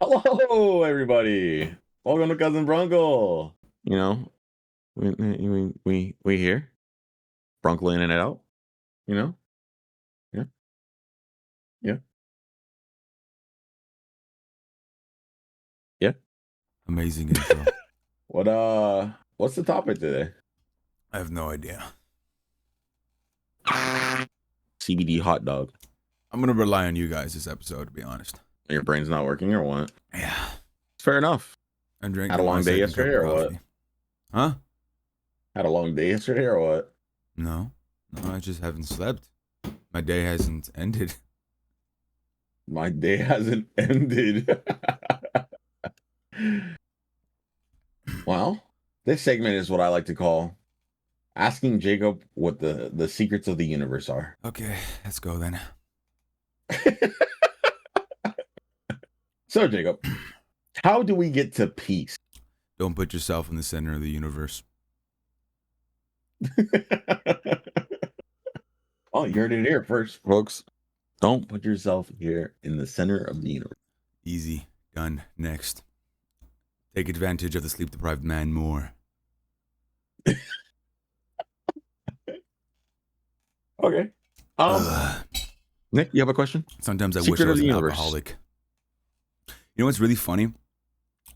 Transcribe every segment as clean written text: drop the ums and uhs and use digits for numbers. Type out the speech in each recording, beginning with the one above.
Hello, everybody. Welcome to Cousin Bruncle. You know, we here, Bruncle in and out. You know, yeah, yeah, yeah. Amazing intro. What's the topic today? I have no idea. CBD hot dog. I'm gonna rely on you guys this episode, to be honest. Your brain's not working or what? Yeah. Fair enough. I'm drinking. Had a long day yesterday or what? Huh? Had a long day yesterday or what? No, I just haven't slept. My day hasn't ended. My day hasn't ended. Well, this segment is what I like to call asking Jacob what the secrets of the universe are. Okay, let's go then. So, Jacob, how do we get to peace? Don't put yourself in the center of the universe. Oh, you heard it here first, folks. Don't put yourself here in the center of the universe. Easy. Done. Next. Take advantage of the sleep-deprived man more. Okay. Nick, you have a question? Sometimes I wish I was an alcoholic. You know what's really funny?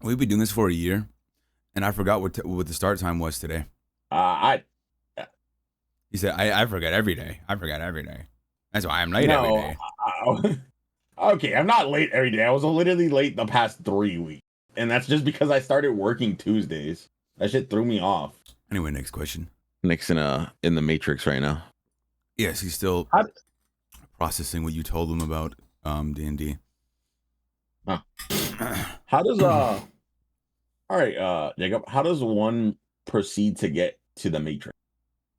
We've been doing this for a year, and I forgot what the start time was today. He said, I forget every day. I forget every day. That's why I'm late every day. Okay, I'm not late every day. I was literally late the past 3 weeks. And that's just because I started working Tuesdays. That shit threw me off. Anyway, next question. Nick's in the Matrix right now. Yes, he's still processing what you told him about D&D. Huh. How does all right, Jacob, how does one proceed to get to the Matrix?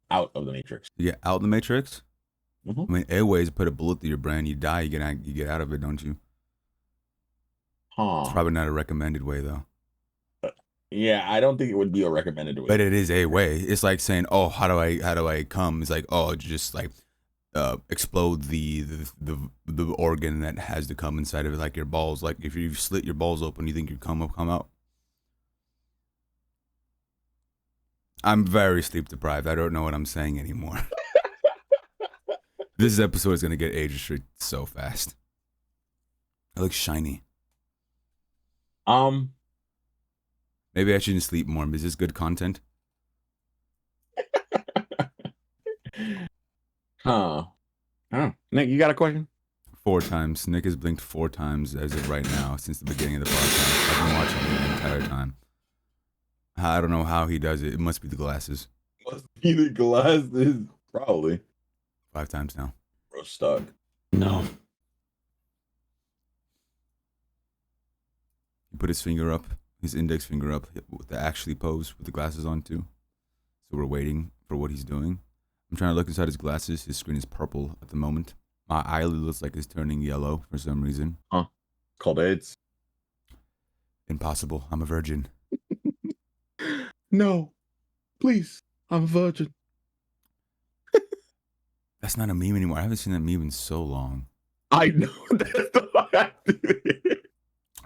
Out of the Matrix. Yeah, out of the Matrix? Mm-hmm. I mean, airways put a bullet through your brain, you die, you get out of it, don't you? Huh. It's probably not a recommended way though. Yeah, I don't think it would be a recommended way. But it is a way. It's like saying, "Oh, how do I come?" It's like, "Oh, just like explode the organ that has to come inside of it, like your balls. Like if you slit your balls open, you think your cum will come out." I'm very sleep deprived. I don't know what I'm saying anymore. This episode is gonna get age restricted so fast. I look shiny. Maybe I shouldn't sleep more. Is this good content? Huh. Oh, Nick, you got a question? 4 times. Nick has blinked 4 times as of right now since the beginning of the podcast. I've been watching it the entire time. I don't know how he does it. It must be the glasses. Must be the glasses. Probably. 5 times now. Bro, stuck. No. He put his finger up, his index finger up, with the actually pose with the glasses on too. So we're waiting for what he's doing. I'm trying to look inside his glasses. His screen is purple at the moment. My eyelid looks like it's turning yellow for some reason. Huh. Called AIDS. Impossible. I'm a virgin. No. Please. I'm a virgin. That's not a meme anymore. I haven't seen that meme in so long. I know. That's the fact.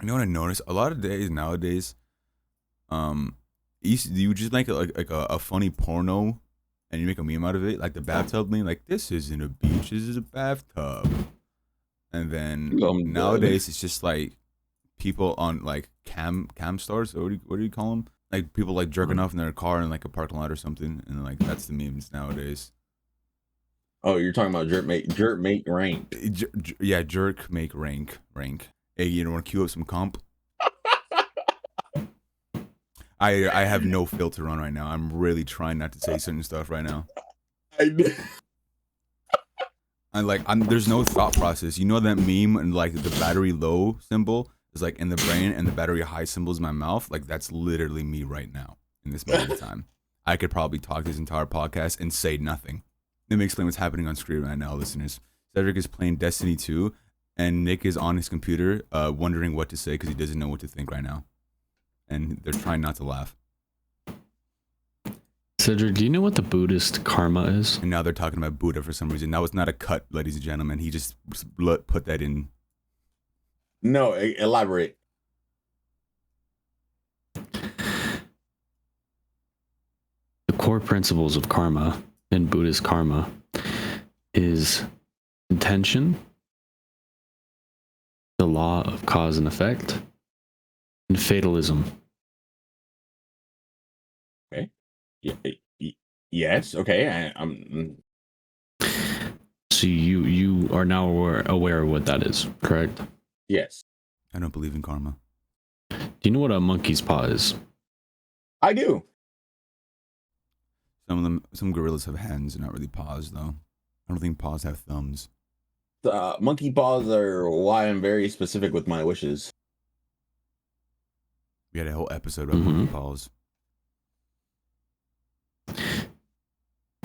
You know what I noticed? A lot of days nowadays, you just make it like a funny porno, and you make a meme out of it, like the bathtub meme. Like, this isn't a beach, this is a bathtub. And then nowadays it's just like people on like cam stars. Or what do you call them? Like people like jerking off in their car in like a parking lot or something, and like that's the memes nowadays. Oh, you're talking about jerk make rank. Yeah, jerk make rank. Hey, you want to queue up some comp? I have no filter on right now. I'm really trying not to say certain stuff right now. There's no thought process. You know that meme and like the battery low symbol is like in the brain and the battery high symbol is my mouth? Like that's literally me right now in this moment of time. I could probably talk this entire podcast and say nothing. Let me explain what's happening on screen right now, listeners. Cedric is playing Destiny 2, and Nick is on his computer wondering what to say because he doesn't know what to think right now. And they're trying not to laugh. Cedric, do you know what the Buddhist karma is? And now they're talking about Buddha for some reason. That was not a cut, ladies and gentlemen. He just put that in. No, elaborate. core principles of karma in Buddhist karma is intention, the law of cause and effect, and fatalism. Okay. Yes. Okay. I'm. So you are now aware of what that is, correct? Yes. I don't believe in karma. Do you know what a monkey's paw is? I do. Some gorillas have hands and not really paws, though. I don't think paws have thumbs. Monkey paws are why I'm very specific with my wishes. We had a whole episode about monkey paws.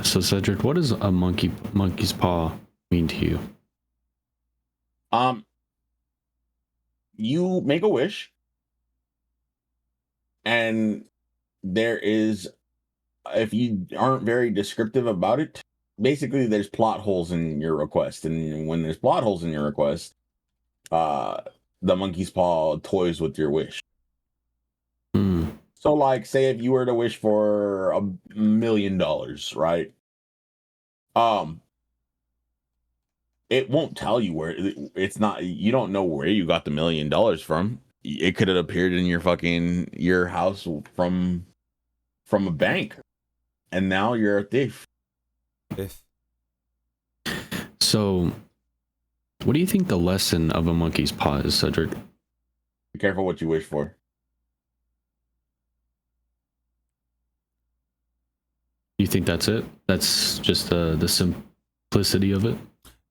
So Cedric, what does a monkey's paw mean to you? You make a wish, and there is, if you aren't very descriptive about it, basically there's plot holes in your request, and when there's plot holes in your request, the monkey's paw toys with your wish. So, like, say if you were to wish for $1 million, right? It won't tell you where it's not. You don't know where you got the $1 million from. It could have appeared in your house from a bank, and now you're a thief. So, what do you think the lesson of a monkey's paw is, Cedric? Be careful what you wish for. You think that's it? That's just the simplicity of it?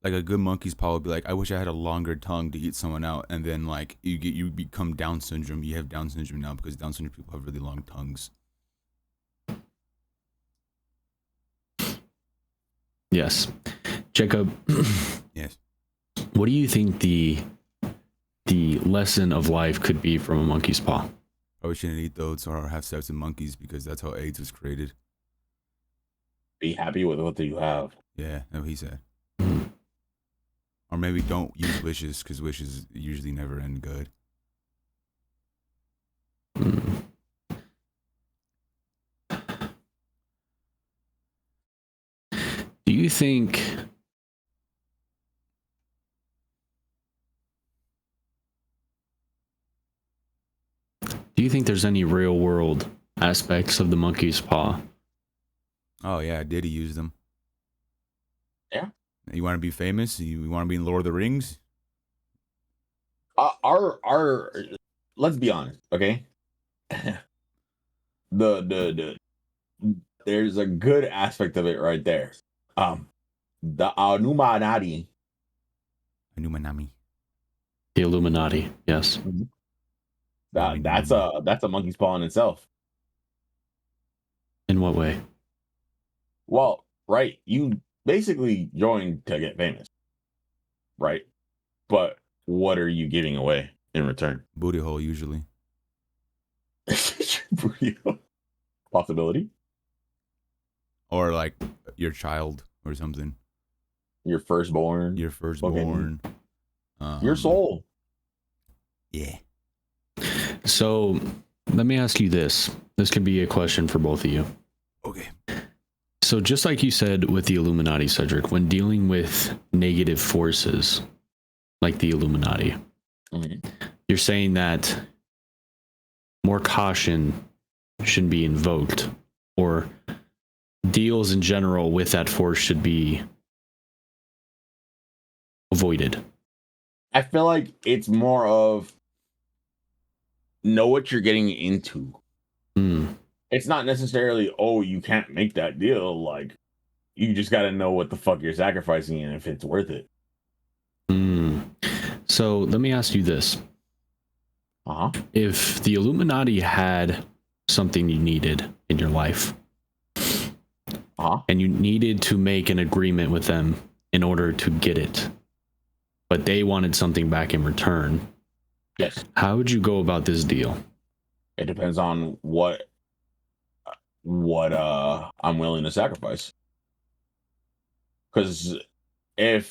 Like a good monkey's paw would be like, I wish I had a longer tongue to eat someone out, and then like you become Down syndrome. You have Down syndrome now because Down syndrome people have really long tongues. Yes. Jacob. Yes. What do you think the lesson of life could be from a monkey's paw? Probably shouldn't eat oats or have sex with monkeys because that's how AIDS was created. Be happy with what you have. Yeah, that's what he said. Or maybe don't use wishes because wishes usually never end good. Do you think there's any real world aspects of the monkey's paw? Oh yeah, Diddy used them. Yeah. You want to be famous? You want to be in Lord of the Rings? Let's be honest, okay? the there's a good aspect of it right there. The Illuminati. The Illuminati, yes. That's a monkey's paw in itself. In what way? Well, right, you basically joined to get famous, right? But what are you giving away in return? Booty hole, usually. Possibility. Or like your child or something. Your firstborn. Your firstborn. Your soul. Yeah. So let me ask you this. This could be a question for both of you. Okay. So just like you said with the Illuminati, Cedric, when dealing with negative forces like the Illuminati, you're saying that more caution should be invoked, or deals in general with that force should be avoided. I feel like it's more of know what you're getting into. It's not necessarily, oh, you can't make that deal. Like, you just got to know what the fuck you're sacrificing and if it's worth it. So let me ask you this. If the Illuminati had something you needed in your life, and you needed to make an agreement with them in order to get it, but they wanted something back in return, yes, how would you go about this deal? It depends on what I'm willing to sacrifice. Because it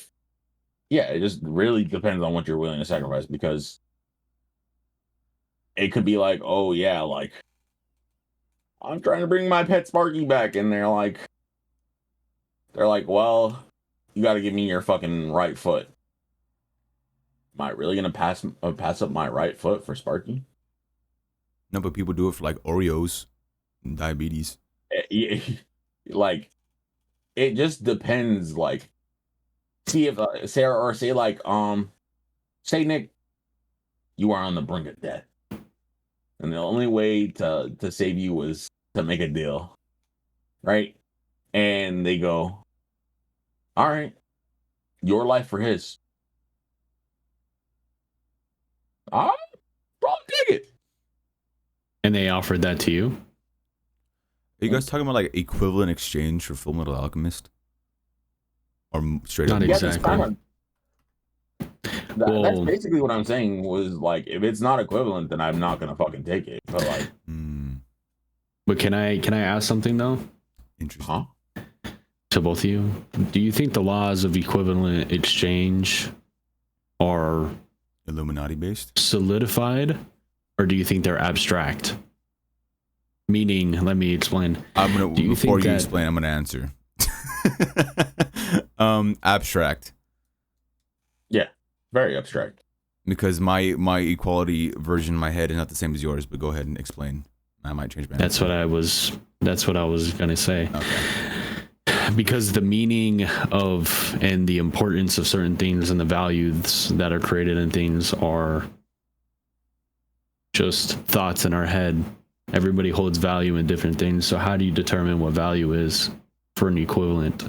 just really depends on what you're willing to sacrifice, because it could be like, oh yeah, like I'm trying to bring my pet Sparky back, and they're like, well, you got to give me your fucking right foot. Am I really gonna pass up my right foot for Sparky? No, but people do it for like Oreos and diabetes. Like, it just depends. Like, see if say like say Nick, you are on the brink of death, and the only way to save you was to make a deal, right? And they go, all right, your life for his. I'll take it. And they offered that to you? Are you guys talking about like equivalent exchange for Full Metal Alchemist? Or straight up? Not exactly. That's basically what I'm saying. Was like, if it's not equivalent, then I'm not gonna fucking take it. But like, but can I ask something though? Interesting. To both of you, do you think the laws of equivalent exchange are Illuminati based, solidified, or do you think they're abstract? Meaning, let me explain. Before you explain, I'm gonna answer. Abstract. Yeah, very abstract. Because my equality version in my head is not the same as yours. But go ahead and explain. I might change my answer. That's what I was gonna say. Okay. Because the meaning of and the importance of certain things and the values that are created in things are just thoughts in our head. Everybody holds value in different things. So how do you determine what value is for an equivalent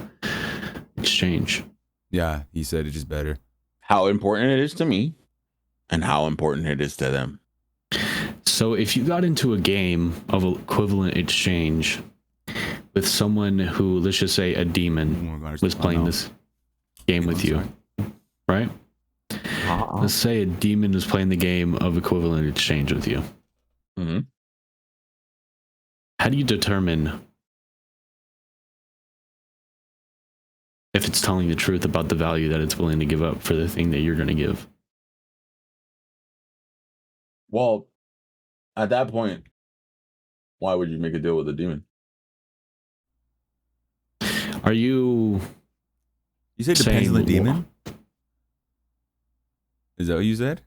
exchange? Yeah, he said it's just better. How important it is to me and how important it is to them. So if you got into a game of equivalent exchange with someone who, let's just say a demon was playing this game with you, right? Let's say a demon was playing the game of equivalent exchange with you. Mm-hmm. How do you determine if it's telling the truth about the value that it's willing to give up for the thing that you're going to give? Well, at that point, why would you make a deal with a demon? Are you... You said it depends on the demon? Is that what you said?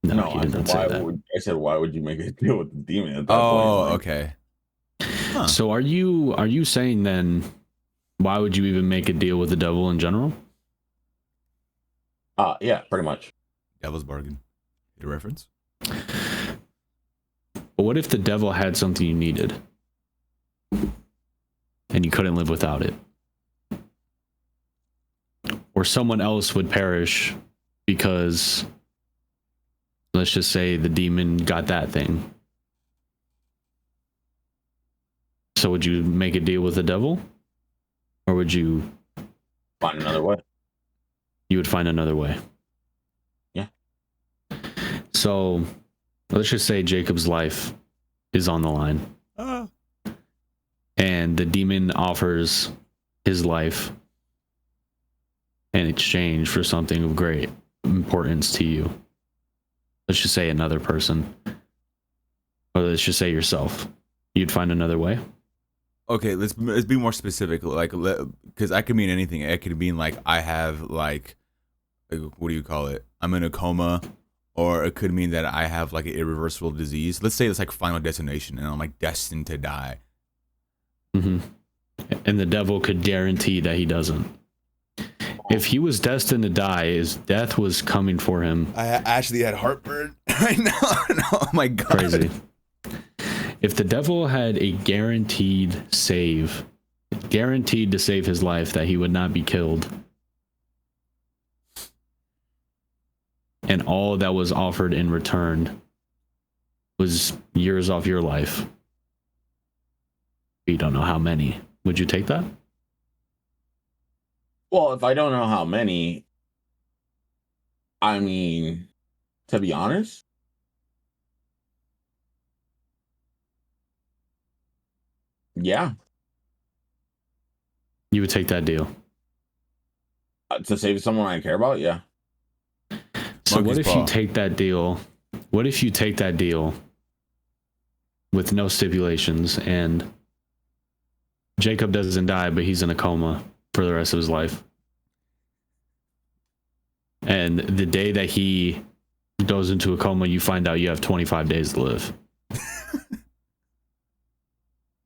No, I did not say that. I said, why would you make a deal with the demon at that point? Like, okay. Huh. So are you saying then, why would you even make a deal with the devil in general? Yeah, pretty much. Devil's bargain. Get a reference? But what if the devil had something you needed and you couldn't live without it? Or someone else would perish because, let's just say, the demon got that thing. So would you make a deal with the devil? Or would you find another way? You would find another way. Yeah. So let's just say Jacob's life is on the line. And the demon offers his life in exchange for something of great importance to you. Let's just say another person. Or let's just say yourself. You'd find another way? Okay, let's be more specific. Like, because I could mean anything. It could mean like I have like what do you call it? I'm in a coma, or it could mean that I have like an irreversible disease. Let's say it's like Final Destination, and I'm like destined to die. Mm-hmm. And the devil could guarantee that he doesn't. If he was destined to die, his death was coming for him. I actually had heartburn right now. Oh my god! Crazy. If the devil had a guaranteed to save his life, that he would not be killed, and all that was offered in return was years off your life, you don't know how many, would you take that? Well, if I don't know how many, I mean, to be honest, yeah. You would take that deal? To save someone I care about, yeah. So what if you take that deal? What if you take that deal with no stipulations, and Jacob doesn't die, but he's in a coma for the rest of his life. And the day that he goes into a coma, you find out you have 25 days to live.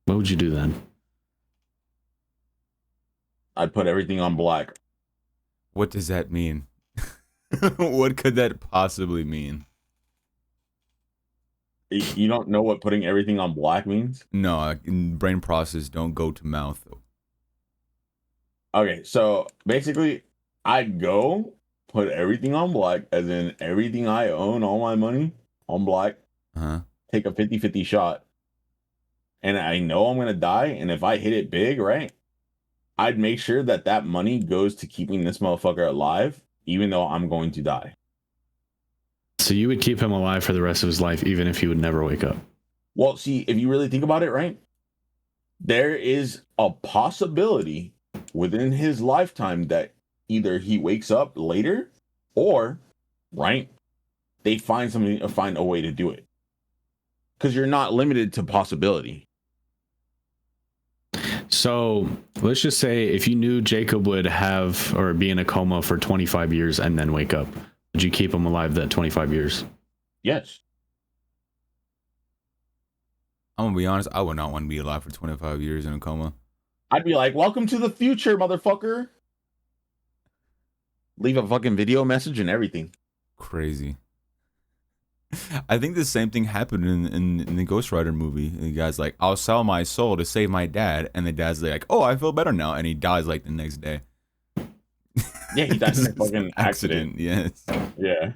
What would you do then? I'd put everything on black. What does that mean? What could that possibly mean? You don't know what putting everything on black means? No, brain process don't go to mouth. Okay, so basically, I'd go put everything on black, as in everything I own, all my money on black. Take a 50-50 shot. And I know I'm going to die. And if I hit it big, right, I'd make sure that that money goes to keeping this motherfucker alive, even though I'm going to die. So you would keep him alive for the rest of his life, even if he would never wake up. Well, see, if you really think about it, right, there is a possibility within his lifetime that either he wakes up later or, right, they find a way to do it. Because you're not limited to possibility. So let's just say if you knew Jacob would have or be in a coma for 25 years and then wake up, would you keep him alive that 25 years? Yes. I'm gonna be honest, I would not want to be alive for 25 years in a coma. I'd be like, welcome to the future, motherfucker. Leave a fucking video message and everything. Crazy. I think the same thing happened in the Ghost Rider movie. The guy's like, I'll sell my soul to save my dad. And the dad's like, oh, I feel better now. And he dies like the next day. Yeah, he dies in a fucking accident. Yes. Yeah.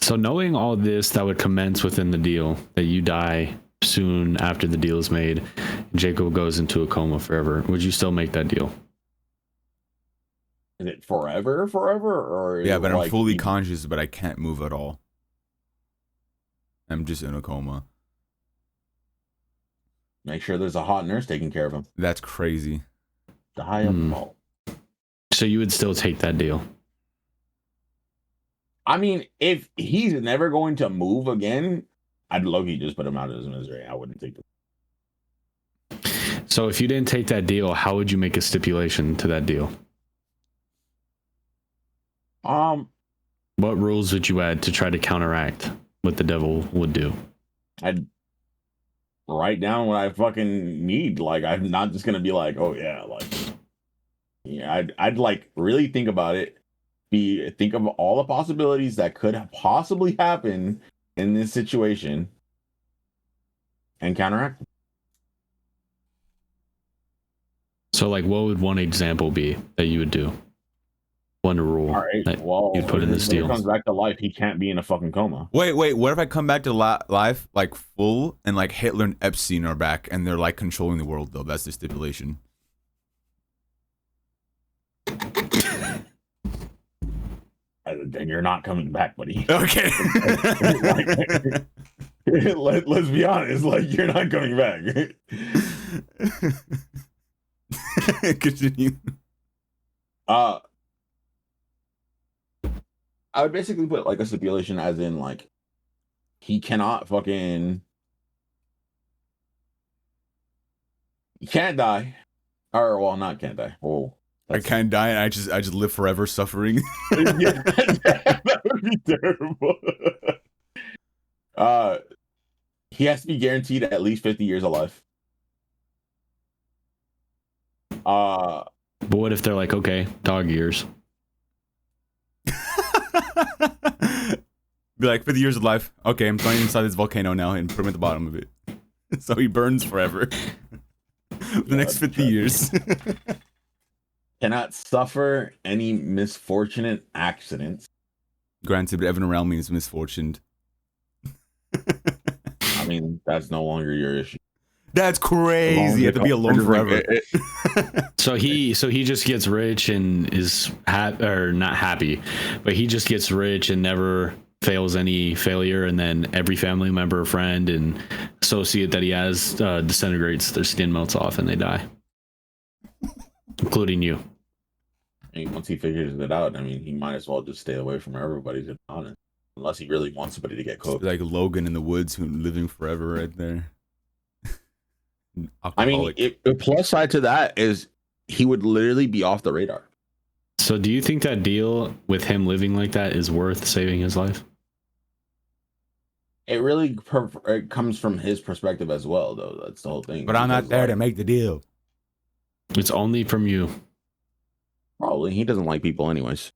So knowing all this that would commence within the deal, that you die soon after the deal is made, Jacob goes into a coma forever, would you still make that deal? Is it forever? Or yeah, but like, I'm fully conscious, but I can't move at all. I'm just in a coma. Make sure there's a hot nurse taking care of him. That's crazy. Diabolical. So you would still take that deal? I mean, if he's never going to move again, I'd low-key just put him out of his misery. I wouldn't take it. So if you didn't take that deal, how would you make a stipulation to that deal? What rules would you add to try to counteract what the devil would do? I'd write down what I fucking need. Like, I'm not just gonna be like, oh yeah, like, yeah. I'd like really think about it. Think of all the possibilities that could possibly happen in this situation, and counteract. So, like, what would one example be that you would do? One rule that you'd put in this deal. When he comes back to life, he can't be in a fucking coma. Wait. What if I come back to life like full and like Hitler and Epstein are back and they're like controlling the world though? That's the stipulation. Then you're not coming back, buddy. Okay. Let's be honest. Like, you're not coming back. Continue. I would basically put like a stipulation as in like he cannot fucking he can't die. Or well, not can't die. Oh, I can't die and I just live forever suffering. Yeah, that would be terrible. He has to be guaranteed at least 50 years alive. But what if they're like, okay, dog years? Be like 50 years of life. Okay, I'm throwing inside this volcano now and put him at the bottom of it. So he burns forever. The next 50 years. Cannot suffer any misfortunate accidents. Granted, but everyone around me is misfortuned. I mean, that's no longer your issue. That's crazy. You have to be alone forever. So he just gets rich and is not happy, but he just gets rich and never fails any failure, and then every family member, friend, and associate that he has disintegrates, their skin melts off, and they die, including you. I mean, once he figures it out, I mean, he might as well just stay away from everybody, to be honest, unless he really wants somebody to get cooked. Like Logan in the woods, who living forever right there. I mean, the plus side to that is he would literally be off the radar. So do you think that deal with him living like that is worth saving his life? It really it comes from his perspective as well, though. That's the whole thing. But I'm not there to make the deal. It's only from you. Probably. He doesn't like people anyways.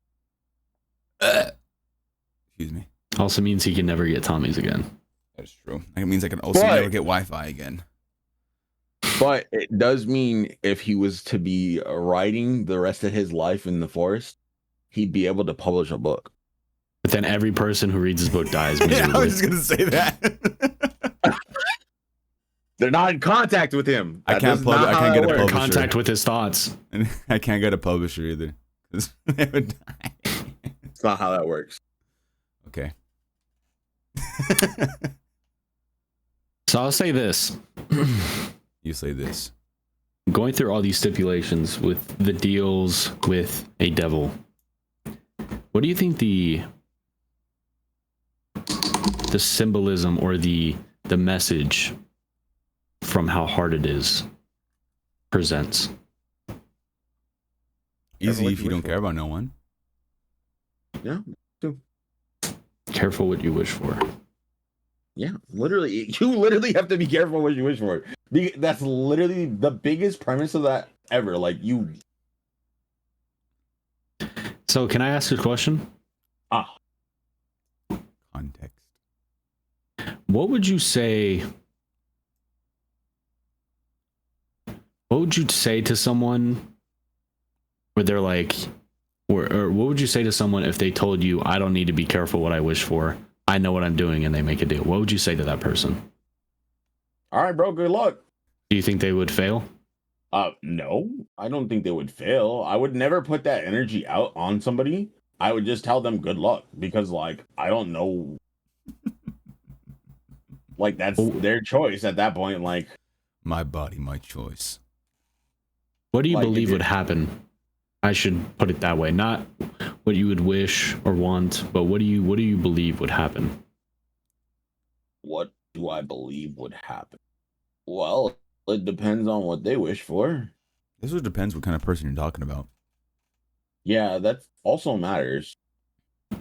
Excuse me. Also means he can never get Tommy's again. That's true. It means I can also never get Wi-Fi again. But it does mean if he was to be writing the rest of his life in the forest, he'd be able to publish a book. But then every person who reads his book dies. Yeah, I was just going to say that. They're not in contact with him. I can't get a publisher. Contact with his thoughts. And I can't get a publisher either. They would die. It's not how that works. Okay. So I'll say this. You say this. Going through all these stipulations with the deals with a devil, what do you think the symbolism or the message from how hard it is presents? Easy if you don't care about no one. Yeah. Careful what you wish for. Yeah, literally. You literally have to be careful what you wish for. That's literally the biggest premise of that ever. Like, you. So, can I ask a question? Context. What would you say? What would you say to someone where they're like, or what would you say to someone if they told you, I don't need to be careful what I wish for, I know what I'm doing, and they make a deal? What would you say to that person? All right, bro, good luck. Do you think they would fail? No, I don't think they would fail. I would never put that energy out on somebody. I would just tell them good luck because, like, I don't know. Like, that's their choice at that point. Like, my body, my choice. What do you believe would happen? I should put it that way. Not what you would wish or want, but what do you believe would happen? What do I believe would happen? Well, it depends on what they wish for. This just depends what kind of person you're talking about. Yeah, that also matters.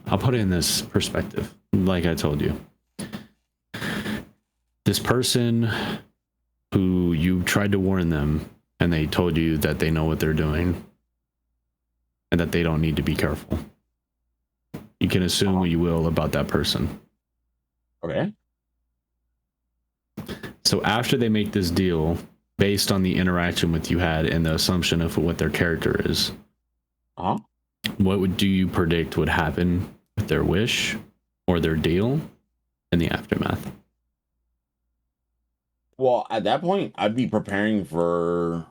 I'll put it in this perspective. Like I told you. This person who you tried to warn them and they told you that they know what they're doing and that they don't need to be careful. You can assume what you will about that person. Okay. So after they make this deal, based on the interaction with you had and the assumption of what their character is, what do you predict would happen with their wish or their deal in the aftermath? Well, at that point, I'd be preparing for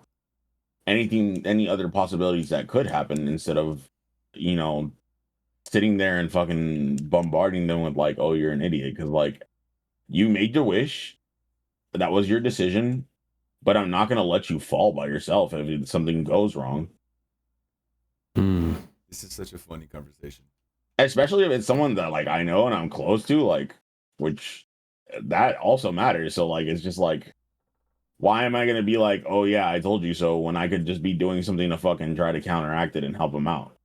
any other possibilities that could happen instead of, sitting there and fucking bombarding them with like, oh, you're an idiot. Because, like, you made your wish. That was your decision. But I'm not going to let you fall by yourself if something goes wrong. This is such a funny conversation. Especially if it's someone that, like, I know and I'm close to, like, which that also matters. So, like, it's just like, why am I going to be like, oh, yeah, I told you so, when I could just be doing something to fucking try to counteract it and help them out?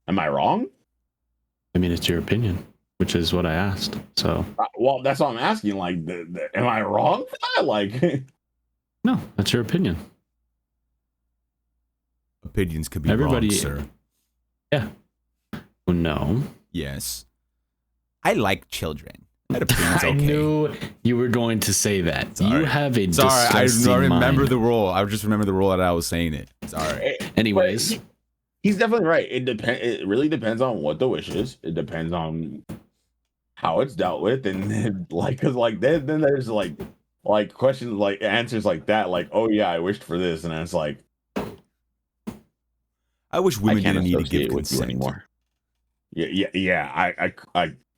Am I wrong? I mean, it's your opinion, which is what I asked. So, well, that's what I'm asking. Like, am I wrong for that? Like, no, that's your opinion. Opinions could be wrong, sir. Yeah. Well, no. Yes. I like children. That opinion's okay. I knew you were going to say that. Sorry. You have a disgusting I remember mind. the rule. I just remember the rule that I was saying it. Sorry. Anyways. He's definitely right. It really depends on what the wish is. It depends on how it's dealt with. And then, like, because, like, then there's, like questions, like, answers like that. Like, oh, yeah, I wished for this. And it's like, I wish women didn't need to give with you consent anymore. Yeah.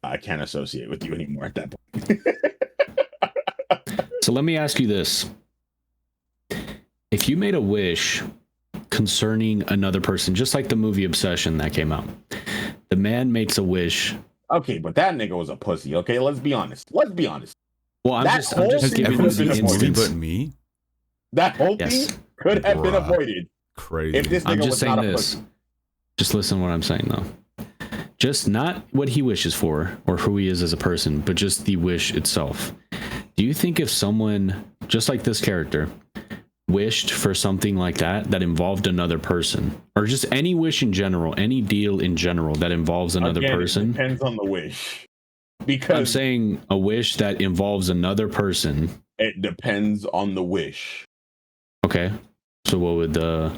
I can't associate with you anymore at that point. So let me ask you this. If you made a wish concerning another person, just like the movie Obsession that came out, the man makes a wish. Okay, but that nigga was a pussy. Okay, let's be honest. Well, I'm That just whole just thing giving could you have the been avoided. instance. But me? That whole Yes. thing could have been Bruh. avoided Crazy. if this I'm nigga just was saying not a this. pussy. Just listen to what I'm saying though. Just not what he wishes for or who he is as a person, but just the wish itself. Do you think if someone, just like this character, wished for something like that involved another person, or just any wish in general, any deal in general that involves another Again, person? It depends on the wish. I'm Because saying a wish that involves another person. it depends on the wish. Okay. So what would the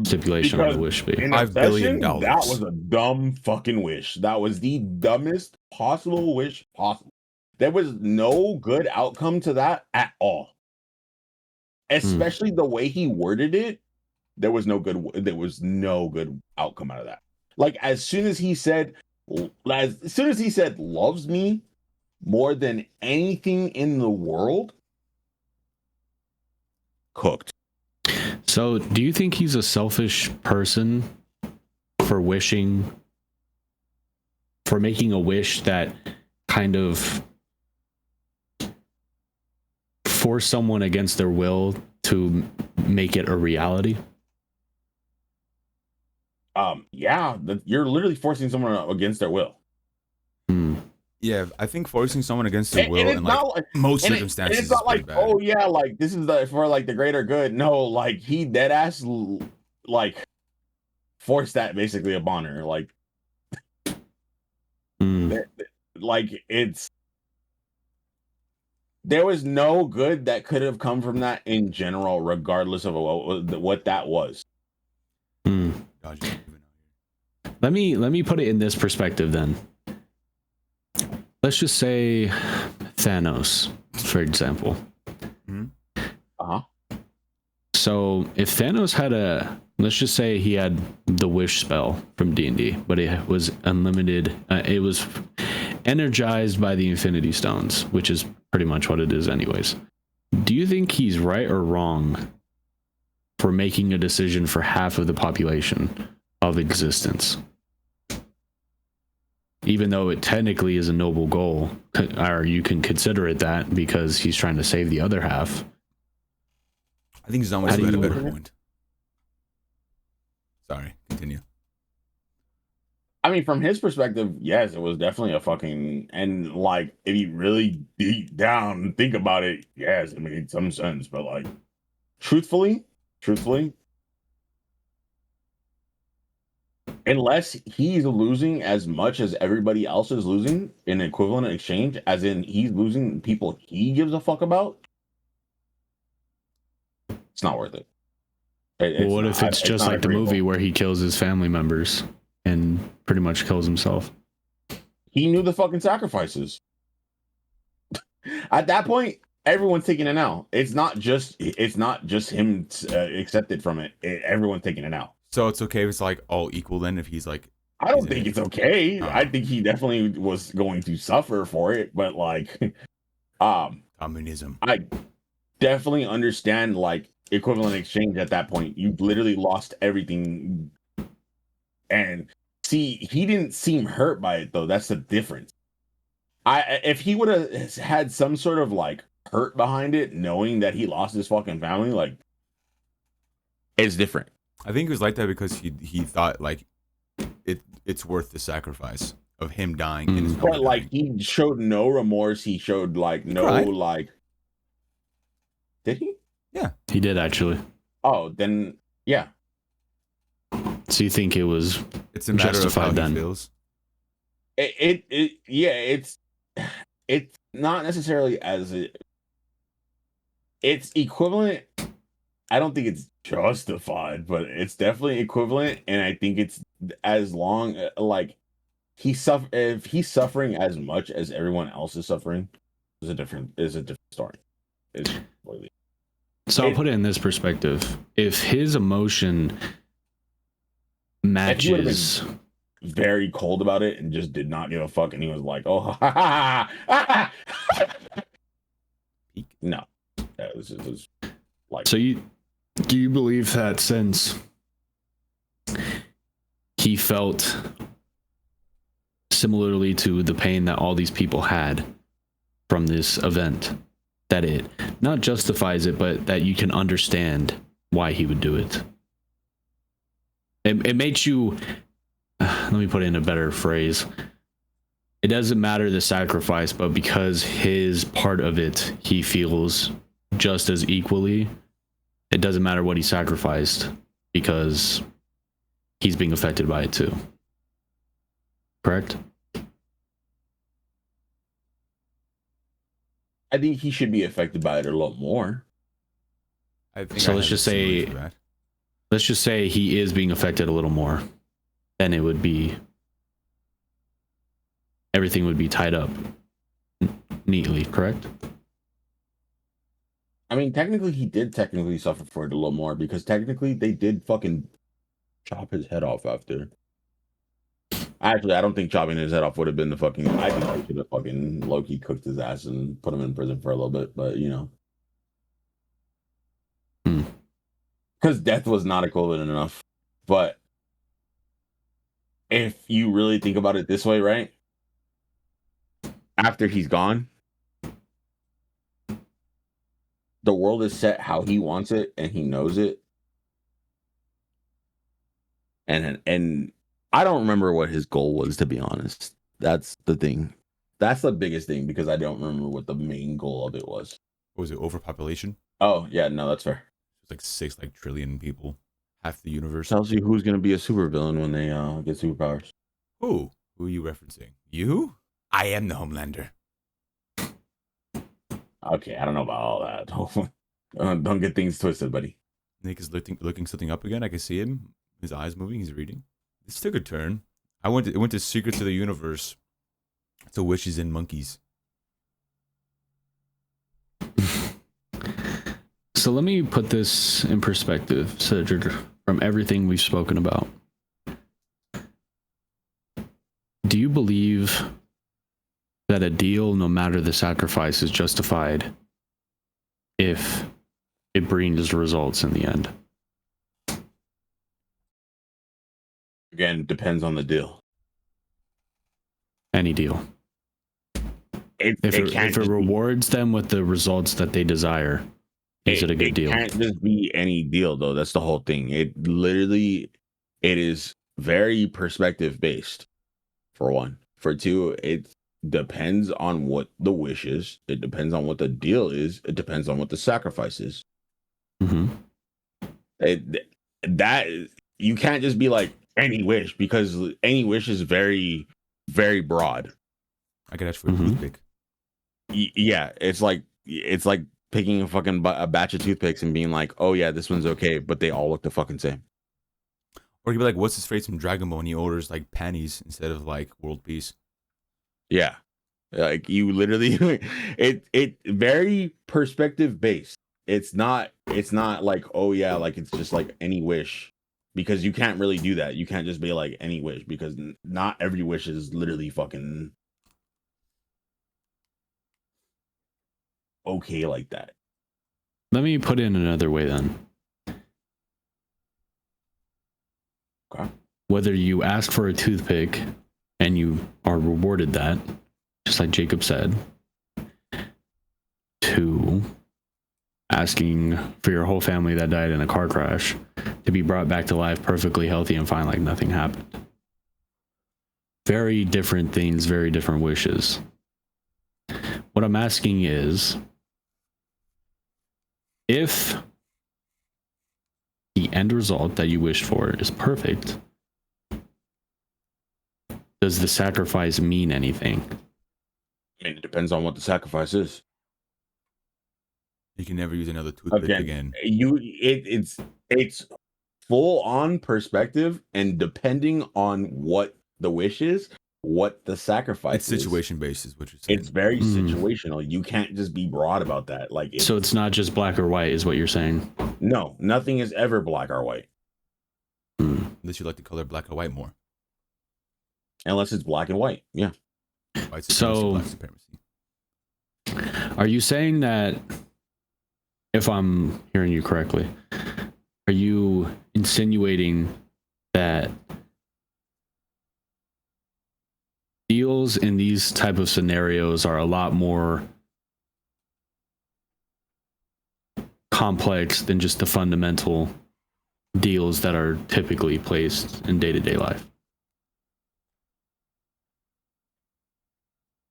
stipulation on the wish be? In $5 billion. Obsession, that was a dumb fucking wish. That was the dumbest possible wish possible. There was no good outcome to that at all. Especially the way he worded it, there was no good outcome out of that. Like as soon as he said loves me more than anything in the world, cooked. So do you think he's a selfish person for making a wish that kind of force someone against their will to make it a reality? Yeah, you're literally forcing someone against their will. Yeah, I think forcing someone against their will in like most circumstances it's not is like, bad. oh yeah, like this is for like the greater good. No, like he dead ass like forced that basically upon her. Like, like there was no good that could have come from that in general, regardless of what that was. Let me put it in this perspective then. Let's just say Thanos, for example. So if Thanos had let's just say he had the wish spell from D&D, but it was unlimited. It was energized by the Infinity Stones, which is pretty much what it is anyways. Do you think he's right or wrong for making a decision for half of the population of existence? Even though it technically is a noble goal, or you can consider it that because he's trying to save the other half. I think Zama had a better point. Sorry, continue. I mean, from his perspective, yes, it was definitely a fucking, and like if you really deep down and think about it, yes, it made some sense. But like, truthfully, unless he's losing as much as everybody else is losing in equivalent exchange, as in he's losing people he gives a fuck about, it's not worth it. Well, what if it's just like the movie where he kills his family members and pretty much kills himself? He knew the fucking sacrifices. At that point, everyone's taking it out. It's not just him accepted from it. Everyone's taking it out. So it's okay if it's like all equal then, if he's like, I don't think it's okay. I think he definitely was going to suffer for it, but like communism. I definitely understand like equivalent exchange at that point. You literally lost everything. And see, he didn't seem hurt by it though. That's the difference. If he would have had some sort of like hurt behind it, knowing that he lost his fucking family, like it's different. I think it was like that because he thought like it's worth the sacrifice of him dying. In his but like he showed no remorse. He showed like like. Did he? Yeah, he did actually. Oh, then yeah. So you think it was? It's a matter of how he feels. It's not necessarily it's equivalent. I don't think it's justified, but it's definitely equivalent, and I think it's as long like if he's suffering as much as everyone else is suffering, is a different story. It's completely. So I'll put it in this perspective: if his emotion matches, very cold about it and just did not give a fuck, and he was like, "Oh, ha, ha, ha, ha. No, that was like." So do you believe that since he felt similarly to the pain that all these people had, from this event, that it not justifies it, but that you can understand why he would do it. It makes you, let me put it in a better phrase. It doesn't matter the sacrifice, but because his part of it, he feels just as equally, it doesn't matter what he sacrificed because he's being affected by it too. Correct? I think he should be affected by it a lot more. I think So I let's have just a similar say, to that. let's just say he is being affected a little more, then it would be, everything would be tied up neatly, correct? I mean, technically, he did technically suffer for it a little more because technically they did fucking chop his head off after. Actually, I don't think chopping his head off would have been the fucking. I think they should have fucking Loki cooked his ass and put him in prison for a little bit, but you know. Because death was not equivalent enough. But if you really think about it this way, right? After he's gone, the world is set how he wants it and he knows it. And I don't remember what his goal was, to be honest. That's the thing. That's the biggest thing because I don't remember what the main goal of it was. What was it? Overpopulation? Oh, yeah, no, that's fair. It's like 6 trillion people, half the universe. Tells you who's gonna be a supervillain when they get superpowers. Who? Who are you referencing? You? I am the Homelander. Okay, I don't know about all that. Don't get things twisted, buddy. Nick is looking something up again. I can see him. His eyes moving. He's reading. This took a turn. It went to Secrets of the Universe. To Wishes and Monkeys. So let me put this in perspective, Cedric, from everything we've spoken about. Do you believe that a deal, no matter the sacrifice, is justified if it brings results in the end? Again, depends on the deal. Any deal. If it rewards them with the results that they desire, is it a good deal? It can't just be any deal, though. That's the whole thing. It is very perspective based, for one. For two, it depends on what the wish is. It depends on what the deal is. It depends on what the sacrifice is. Mm-hmm. You can't just be like any wish, because any wish is very, very broad. I could ask for a toothpick. Yeah, it's like picking a fucking a batch of toothpicks and being like, oh yeah, this one's okay, but they all look the fucking same. Or you'd be like, what's his face from Dragon Ball? And he orders like panties instead of like world peace. Yeah, like you literally, it very perspective based. It's not like, oh yeah, like it's just like any wish, because you can't really do that. You can't just be like any wish, because not every wish is literally fucking okay like that. Let me put it in another way then. Okay. Whether you ask for a toothpick and you are rewarded that, just like Jacob said, to asking for your whole family that died in a car crash to be brought back to life perfectly healthy and fine like nothing happened. Very different things, very different wishes. What I'm asking is, if the end result that you wished for is perfect, does the sacrifice mean anything? I mean, it depends on what the sacrifice is. You can never use another toothpick again. It's full on perspective, and depending on what the wish is, what the sacrifice it's is. Situation based is what you're saying. It's very situational. You can't just be broad about that. Like, so it's not just black or white, is what you're saying? No, nothing is ever black or white. Unless you like the color black or white more. Unless it's black and white. Yeah. White supremacy, black supremacy. Are you saying that, if I'm hearing you correctly, are you insinuating that deals in these type of scenarios are a lot more complex than just the fundamental deals that are typically placed in day-to-day life.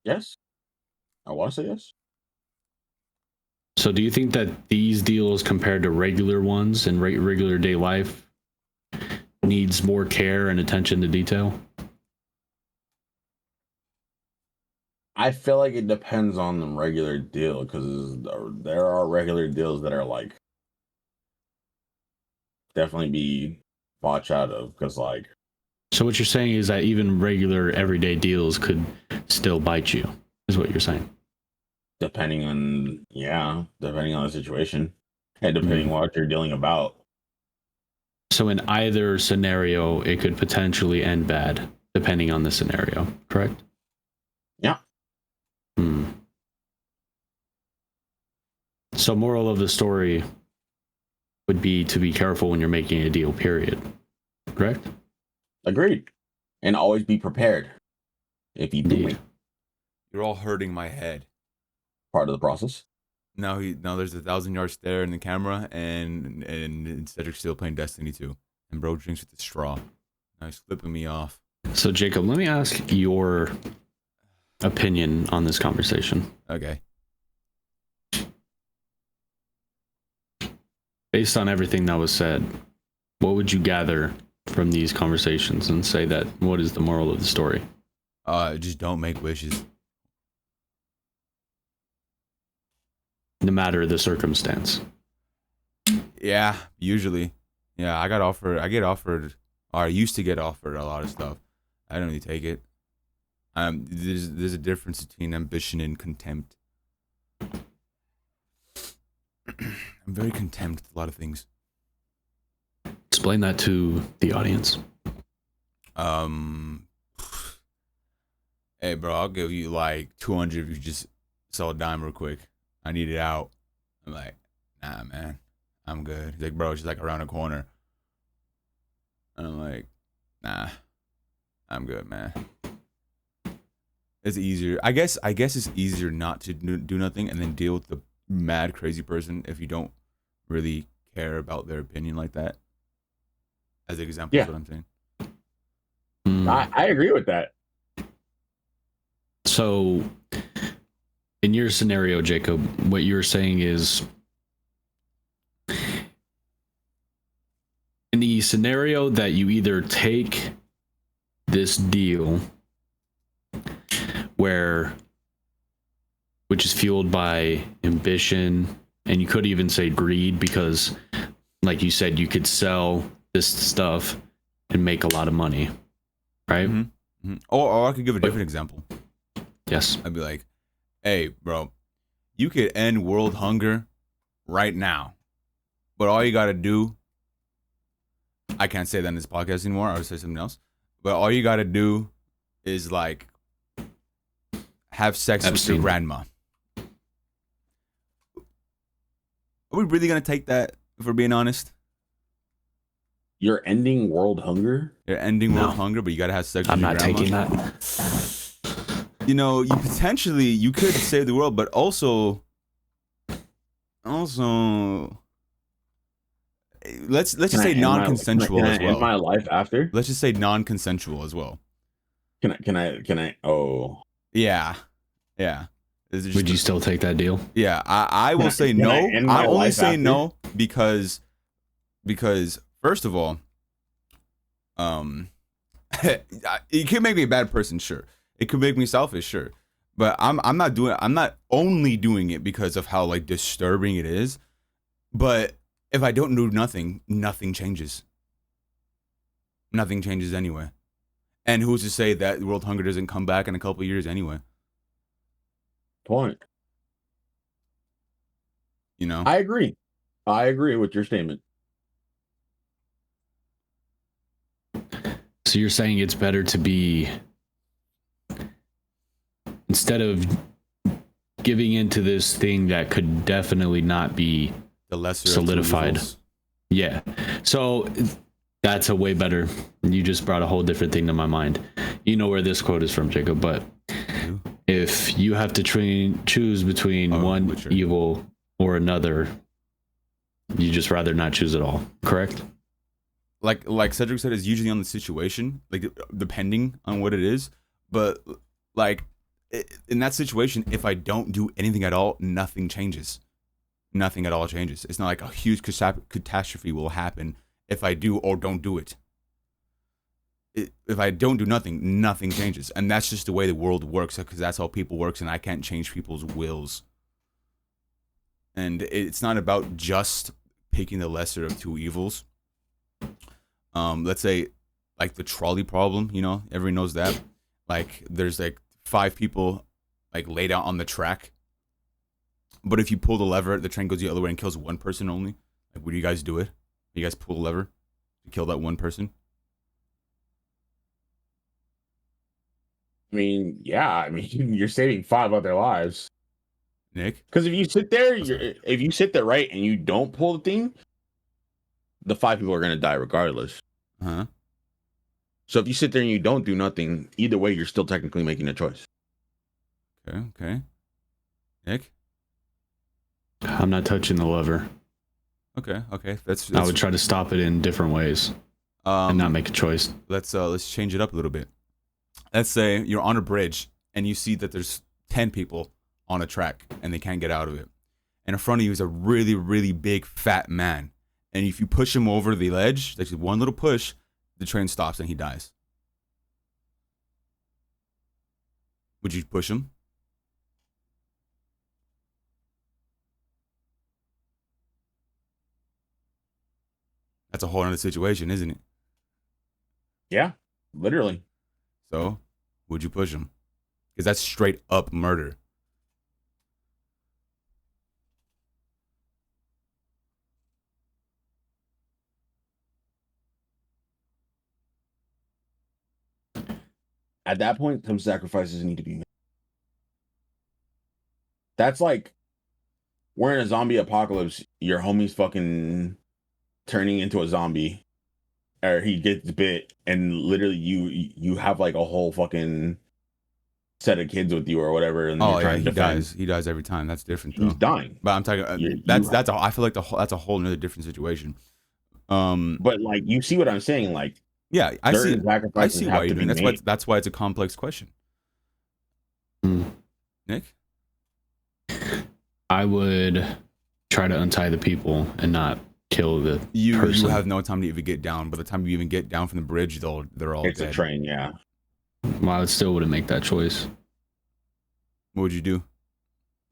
Yes. I want to say yes. So do you think that these deals compared to regular ones in regular day life needs more care and attention to detail? I feel like it depends on the regular deal, because there are regular deals that are like definitely be watch out of, because like. So what you're saying is that even regular everyday deals could still bite you, is what you're saying. Depending on the situation, and depending what you're dealing about. So in either scenario, it could potentially end bad, depending on the scenario, correct? Yeah. So moral of the story would be to be careful when you're making a deal, period. Correct? Agreed. And always be prepared if you do it. You're all hurting my head. Part of the process. Now there's a 1,000-yard stare in the camera, and Cedric's still playing Destiny 2. And bro drinks with the straw. Now he's flipping me off. So Jacob, let me ask your opinion on this conversation. Okay. Based on everything that was said, what would you gather from these conversations and say that what is the moral of the story? Just don't make wishes. No matter the circumstance. Yeah, usually. Yeah, I get offered, or I used to get offered a lot of stuff. I don't really take it. There's a difference between ambition and contempt. I'm very content with a lot of things. Explain that to the audience. Hey, bro, I'll give you like 200 if you just sell a dime real quick. I need it out. I'm like, nah, man, I'm good. He's like, bro, it's just like around the corner. And I'm like, nah, I'm good, man. It's easier. I guess it's easier not to do nothing and then deal with the mad crazy person if you don't really care about their opinion like that. As an example, is what I'm saying. I agree with that. So, in your scenario, Jacob, what you're saying is, in the scenario that you either take this deal which is fueled by ambition, and you could even say greed, because like you said, you could sell this stuff and make a lot of money, right? Mm-hmm. Mm-hmm. Or I could give a different example. Yes. I'd be like, hey, bro, you could end world hunger right now, but all you got to do, I can't say that in this podcast anymore, I would say something else, but all you got to do is like have sex with your grandma. Are we really going to take that, if we're being honest? You're ending world hunger? You're ending world hunger, but you got to have sex with your grandma? I'm not taking that. You know, you could save the world, but also, let's just say non-consensual as well. End my life after? Let's just say non-consensual as well. Can I? Oh. Yeah. Would you still take that deal? Yeah, I will say no. I only say no because first of all, it could make me a bad person, sure. It could make me selfish, sure. But I'm not only doing it because of how like disturbing it is. But if I don't do nothing changes. Nothing changes anyway. And who's to say that world hunger doesn't come back in a couple of years anyway? Point. You know? I agree with your statement. So you're saying it's better to be, instead of giving into this thing that could definitely not be the lesser solidified. Yeah. So that's a way better. You just brought a whole different thing to my mind. You know where this quote is from, Jacob, but if you have to choose between one evil or another, You just rather not choose at all, correct? Like Cedric said, it's usually on the situation, like depending on what it is. But like in that situation, if I don't do anything at all, nothing changes. Nothing at all changes. It's not like a huge catastrophe will happen if I do or don't do it. If I don't do nothing, nothing changes, and that's just the way the world works, because that's how people works, and I can't change people's wills. And it's not about just picking the lesser of two evils. Let's say, like the trolley problem. You know, everyone knows that. Like, there's like 5 people like laid out on the track, but if you pull the lever, the train goes the other way and kills one person only. Like, would you guys do it? You guys pull the lever to kill that one person? I mean, yeah. I mean, you're saving 5 other lives. Nick? Because if you sit there, if you sit there right and you don't pull the thing, the 5 people are gonna die regardless. Huh? So if you sit there and you don't do nothing, either way, you're still technically making a choice. Okay. Nick? I'm not touching the lever. Okay. That's I would try to stop it in different ways and not make a choice. Let's change it up a little bit. Let's say you're on a bridge and you see that there's 10 people on a track and they can't get out of it. And in front of you is a really, really big fat man. And if you push him over the ledge, that's just one little push, the train stops and he dies. Would you push him? That's a whole other situation, isn't it? Yeah, literally. So, would you push him? Because that's straight up murder. At that point, some sacrifices need to be made. That's like, we're in a zombie apocalypse. Your homie's fucking turning into a zombie, or he gets bit, and literally you have like a whole fucking set of kids with you or whatever, and you're trying to defend. He dies every time. That's different though. He's dying. But I'm talking I feel like that's a whole nother different situation. But like, you see what I'm saying? Like, yeah, I see why you're doing. That's why it's a complex question. Nick? I would try to untie the people and not kill the person. You have no time to even get down. By the time you even get down from the bridge, they're all it's dead. a train, yeah. Well, I still wouldn't make that choice. What would you do?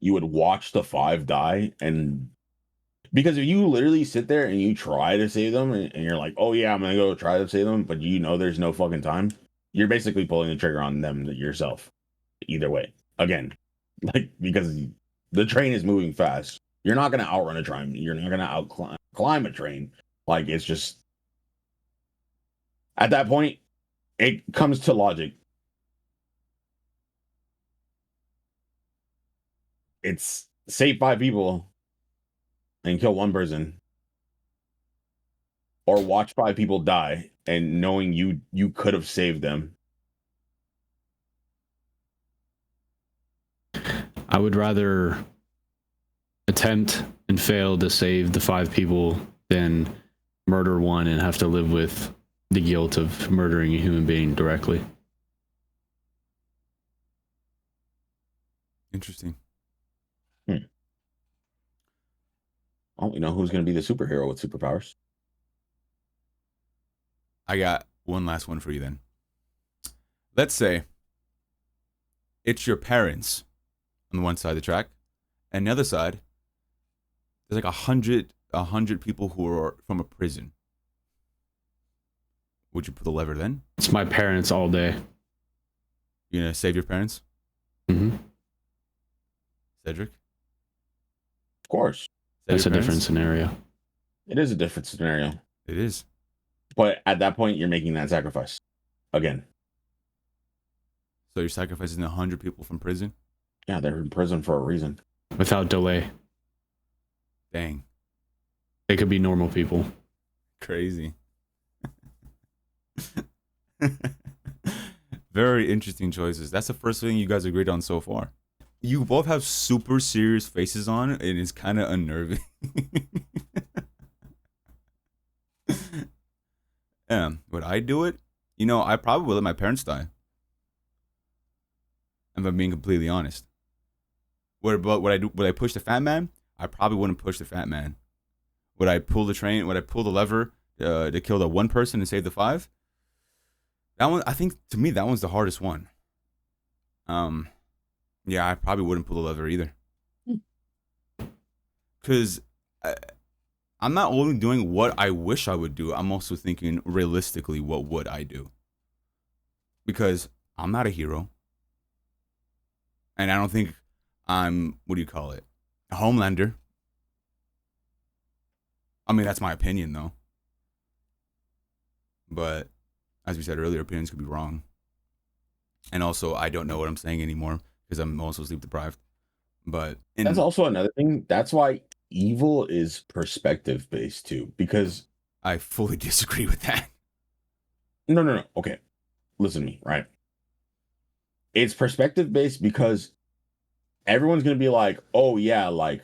You would watch the 5 die, and because if you literally sit there and you try to save them, and you're like, oh yeah, I'm gonna go try to save them, but you know there's no fucking time, you're basically pulling the trigger on them yourself. Either way, again, like, because the train is moving fast. You're not gonna outrun a train. You're not gonna climb a train. Like, it's just, at that point, it comes to logic. It's save 5 people and kill 1 person, or watch 5 people die and knowing you could have saved them. I would rather attempt and fail to save the 5 people than murder 1 and have to live with the guilt of murdering a human being directly. Interesting. Well, you know who's going to be the superhero with superpowers? I got one last one for you then. Let's say it's your parents on the one side of the track, and the other side, there's like 100 people who are from a prison. Would you pull the lever then? It's my parents all day. You gonna save your parents? Mm-hmm. Cedric? Of course. That's a different scenario. It is a different scenario. It is. But at that point, you're making that sacrifice. Again. So you're sacrificing 100 people from prison? Yeah, they're in prison for a reason. Without delay. Dang. They could be normal people. Crazy. Very interesting choices. That's the first thing you guys agreed on so far. You both have super serious faces on, and it's kind of unnerving. Yeah. Would I do it? You know, I probably would let my parents die. If I'm being completely honest. Would I do? Would I push the fat man? I probably wouldn't push the fat man. Would I pull the train? Would I pull the lever to kill the one person and save the five? That one, I think, to me, that one's the hardest one. Yeah, I probably wouldn't pull the lever either. Because I'm not only doing what I wish I would do, I'm also thinking realistically, what would I do? Because I'm not a hero. And I don't think I'm, what do you call it? A Homelander. I mean, that's my opinion, though. But as we said earlier, opinions could be wrong. And also, I don't know what I'm saying anymore because I'm also sleep deprived. But that's also another thing. That's why evil is perspective based too, because I fully disagree with that. No. Okay, listen to me, right? It's perspective based because everyone's gonna be like, oh yeah, like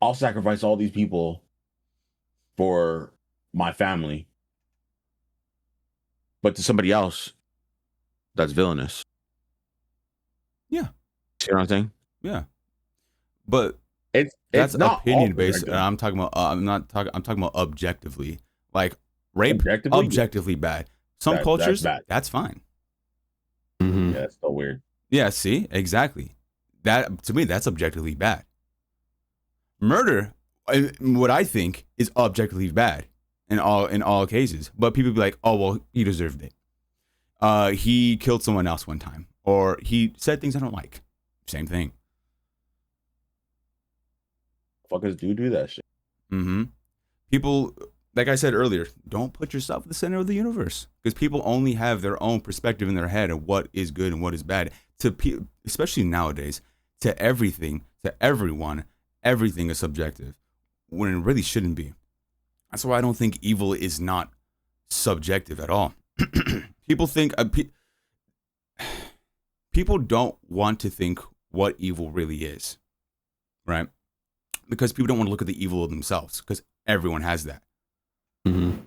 I'll sacrifice all these people for my family. But to somebody else, that's villainous. Yeah. See what I'm saying? Yeah. But that's not opinion based. I'm talking about I'm talking about objectively. Like rape objectively bad. Some cultures that's fine. Mm-hmm. Yeah, that's so weird. Yeah, see? Exactly. That to me that's objectively bad. Murder, what I think is objectively bad in all cases. But people be like, "Oh, well, he deserved it. He killed someone else one time, or he said things I don't like." Same thing. Fuckers do that shit. Mm-hmm. People, like I said earlier, don't put yourself at the center of the universe because people only have their own perspective in their head of what is good and what is bad. Especially nowadays, to everything, to everyone, everything is subjective when it really shouldn't be. That's why I don't think evil is not subjective at all. People think people don't want to think what evil really is, right? Because people don't want to look at the evil of themselves, because everyone has that. Mm-hmm.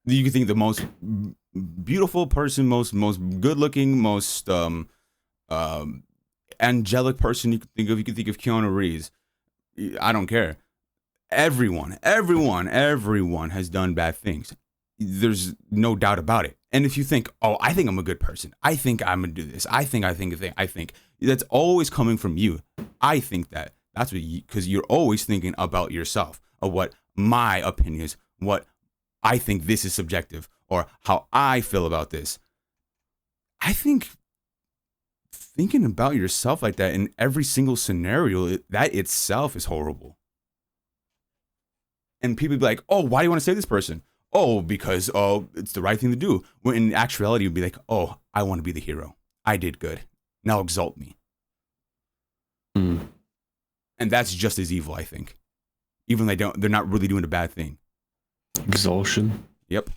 You can think the most beautiful person, most good-looking, most angelic person you can think of Keanu Reeves. I don't care. Everyone has done bad things. There's no doubt about it. And if you think, oh, I think I'm a good person, I think I'm gonna do this, I think, that's always coming from you. I think that. That's what because you're always thinking about yourself, of what my opinion is, what I think this is subjective, or how I feel about this. I think thinking about yourself like that in every single scenario, that itself is horrible. And people be like, oh, why do you want to save this person? Oh, because it's the right thing to do. When in actuality, you'd be like, oh, I want to be the hero. I did good. Now exalt me. Mm. And that's just as evil, I think. Even they're not really doing a bad thing. Exaltation. Yep.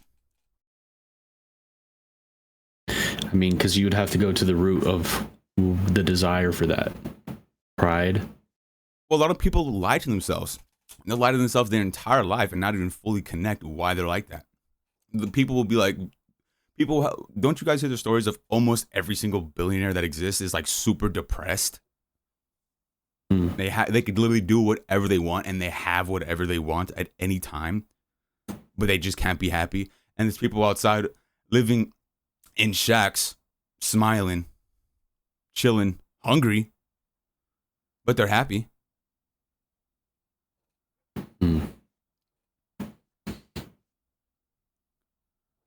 I mean, because you would have to go to the root of the desire for that. Pride. Well, a lot of people lie to themselves. They'll lie to themselves their entire life and not even fully connect why they're like that. The people will be like, don't you guys hear the stories of almost every single billionaire that exists is like super depressed? Mm. They could literally do whatever they want and they have whatever they want at any time, but they just can't be happy. And there's people outside living in shacks, smiling, chilling, hungry, but they're happy. Mm.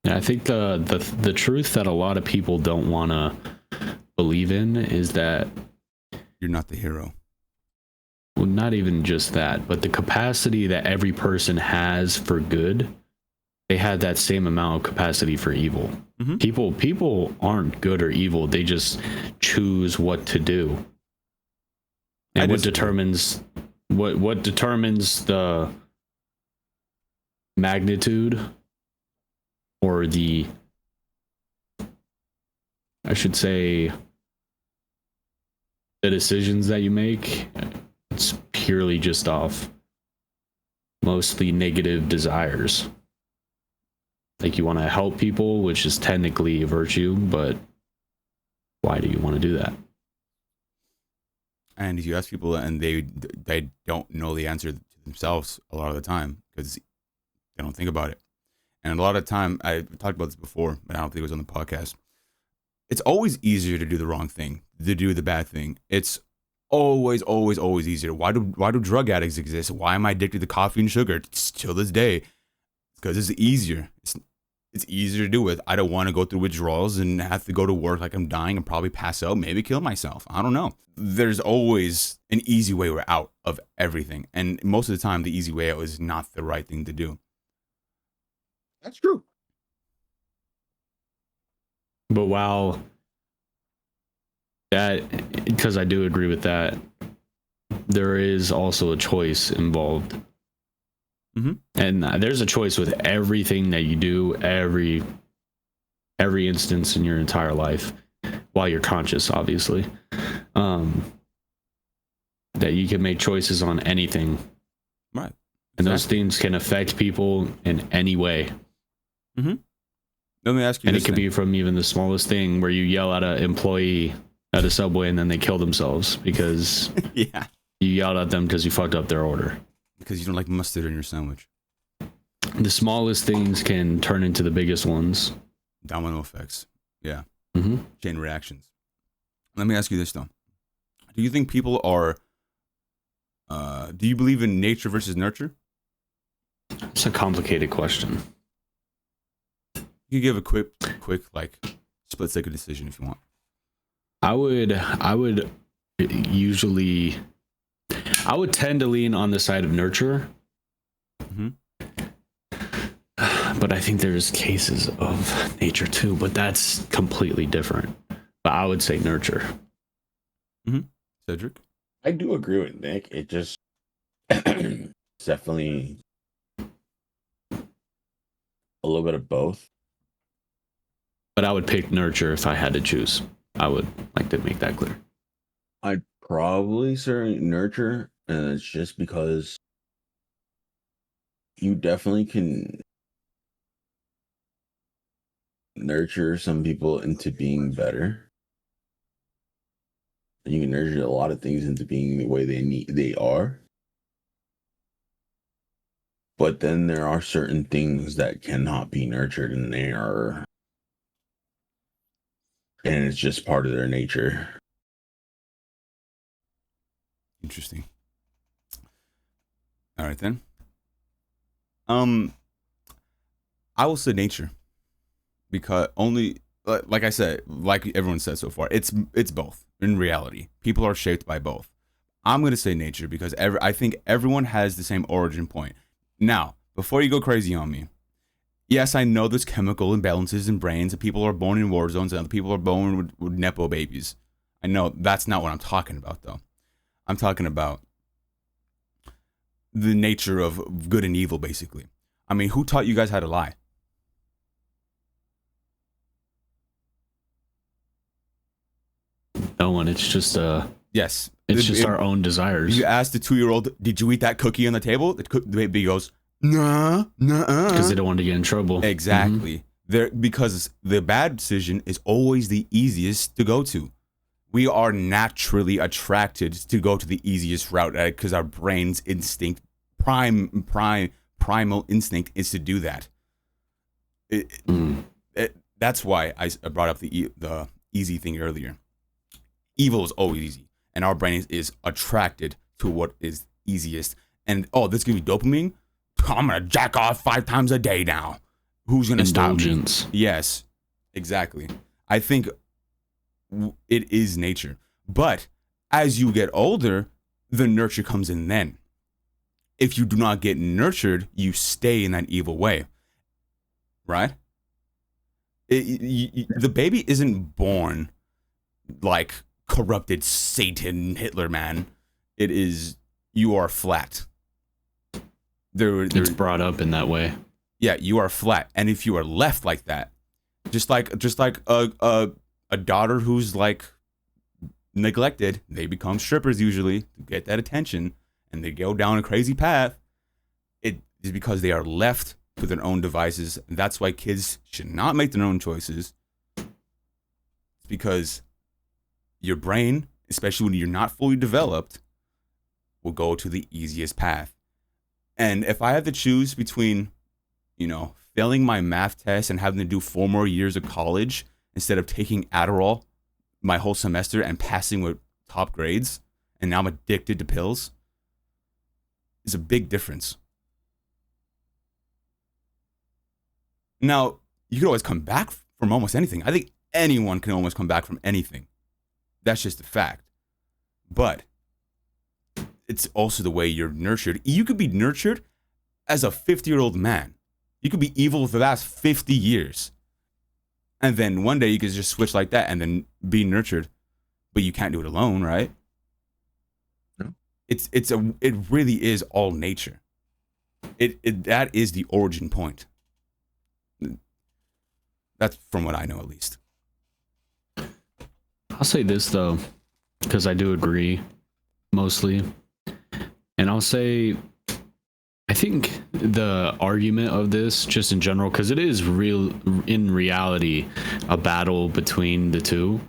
Yeah, I think the truth that a lot of people don't want to believe in is that you're not the hero. Well, not even just that, but the capacity that every person has for good, they had that same amount of capacity for evil. Mm-hmm. People aren't good or evil. They just choose what to do. And what determines the magnitude or I should say the decisions that you make, it's purely just off mostly negative desires. Like you want to help people, which is technically a virtue, but why do you want to do that? And you ask people, and they don't know the answer to themselves a lot of the time because they don't think about it. And a lot of the time, I talked about this before, but I don't think it was on the podcast. It's always easier to do the wrong thing, to do the bad thing. It's always, always, always easier. Why do drug addicts exist? Why am I addicted to coffee and sugar till this day? Because it's easier. It's easier to do it. I don't want to go through withdrawals and have to go to work like I'm dying and probably pass out, maybe kill myself. I don't know. There's always an easy way out of everything. And most of the time, the easy way out is not the right thing to do. That's true. But while that, because I do agree with that, there is also a choice involved. Mm-hmm. And there's a choice with everything that you do, every instance in your entire life, while you're conscious, obviously. That you can make choices on anything. Right. And those things can affect people in any way. Mm-hmm. Let me ask you and this it could thing. be from even the smallest thing where you yell at an employee at a Subway and then they kill themselves because yeah, you yelled at them because you fucked up their order. Because you don't like mustard in your sandwich. The smallest things can turn into the biggest ones. Domino effects. Yeah. Mm-hmm. Chain reactions. Let me ask you this, though. Do you think people are... do you believe in nature versus nurture? It's a complicated question. You can give a quick like split-second decision if you want. I would usually... I would tend to lean on the side of nurture. Mm-hmm. But I think there's cases of nature too, but that's completely different. But I would say nurture. Mm-hmm. Cedric? I do agree with Nick. It just it's definitely a little bit of both. But I would pick nurture if I had to choose. I would like to make that clear. I'd probably say nurture, and it's just because you definitely can nurture some people into being better. And you can nurture a lot of things into being the way they are. But then there are certain things that cannot be nurtured, and it's just part of their nature. Interesting. All right, then. I will say nature. Because only, like I said, like everyone said so far, it's both. In reality, people are shaped by both. I'm going to say nature because I think everyone has the same origin point. Now, before you go crazy on me, yes, I know there's chemical imbalances in brains and people are born in war zones and other people are born with Nepo babies. I know that's not what I'm talking about, though. I'm talking about the nature of good and evil, basically. I mean, who taught you guys how to lie? No one. It's just Yes. It's just our own desires. You ask the 2-year-old, "Did you eat that cookie on the table?" The baby goes, "Nah, nah." Because they don't want to get in trouble. Exactly. Because the bad decision is always the easiest to go to. We are naturally attracted to go to the easiest route because our brain's instinct, primal instinct, is to do that. That's why I brought up the easy thing earlier. Evil is always easy, and our brain is attracted to what is easiest. And this gives me dopamine. I'm gonna jack off 5 times a day now. Who's gonna stop me? Yes, exactly. I think it is nature, but as you get older, the nurture comes in. Then, if you do not get nurtured, you stay in that evil way, right? The baby isn't born like corrupted Satan Hitler, man. It is, you are flat. It's brought up in that way. Yeah, you are flat, and if you are left like that, just like a daughter who's like neglected, they become strippers usually to get that attention, and they go down a crazy path. It is because they are left to their own devices. And that's why kids should not make their own choices. It's because your brain, especially when you're not fully developed, will go to the easiest path. And if I had to choose between, failing my math test and having to do 4 more years of college instead of taking Adderall my whole semester and passing with top grades, and now I'm addicted to pills, is a big difference. Now, you could always come back from almost anything. I think anyone can almost come back from anything. That's just a fact. But it's also the way you're nurtured. You could be nurtured as a 50-year-old man. You could be evil for the last 50 years. And then one day you could just switch like that and then be nurtured. But you can't do it alone, right? No. It really is all nature. That is the origin point. That's from what I know, at least. I'll say this though, because I do agree mostly. And I'll say, I think the argument of this, just in general, because it is in reality, a battle between the two.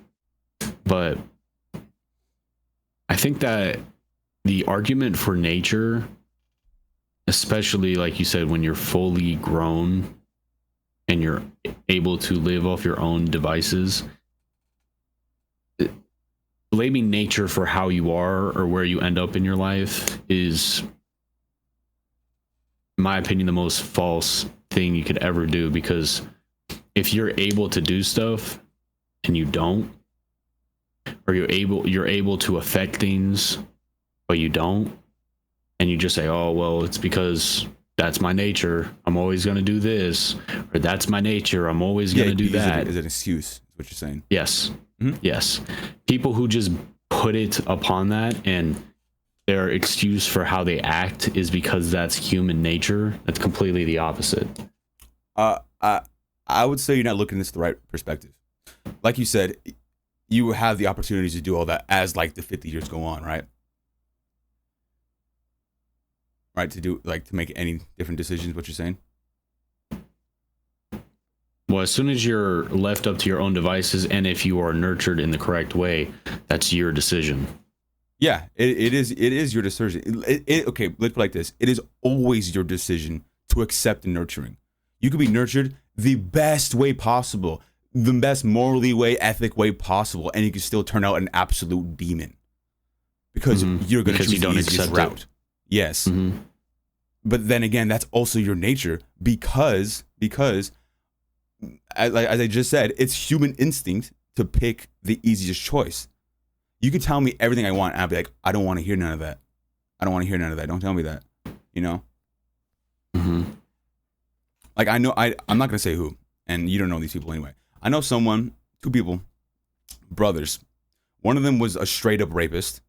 But I think that the argument for nature, especially like you said, when you're fully grown and you're able to live off your own devices, blaming nature for how you are or where you end up in your life is, in my opinion, the most false thing you could ever do. Because if you're able to do stuff and you don't, or you're able to affect things but you don't, and you just say, oh well, it's because that's my nature, I'm always going to do this, or that's my nature, I'm always going to do that. Is an excuse, is what you're saying. Yes. Mm-hmm. Yes. People who just put it upon that, and their excuse for how they act is because that's human nature. That's completely the opposite. I would say you're not looking at this the right perspective. Like you said, you have the opportunities to do all that as like the 50 years go on, right? Right, to make any different decisions, what you're saying? Well, as soon as you're left up to your own devices, and if you are nurtured in the correct way, that's your decision. Yeah, it is your decision. Okay, let's put it like this. It is always your decision to accept nurturing. You could be nurtured the best way possible, the best morally way, ethic way possible, and you can still turn out an absolute demon. Because you're going to choose the easiest route. Yes. Mm-hmm. But then again, that's also your nature because as I just said, it's human instinct to pick the easiest choice. You can tell me everything I want, and I'll be like, I don't want to hear none of that. I don't want to hear none of that. Don't tell me that. Mm-hmm. Like, I know, I'm not going to say who, and you don't know these people anyway. I know two people, brothers. One of them was a straight up rapist,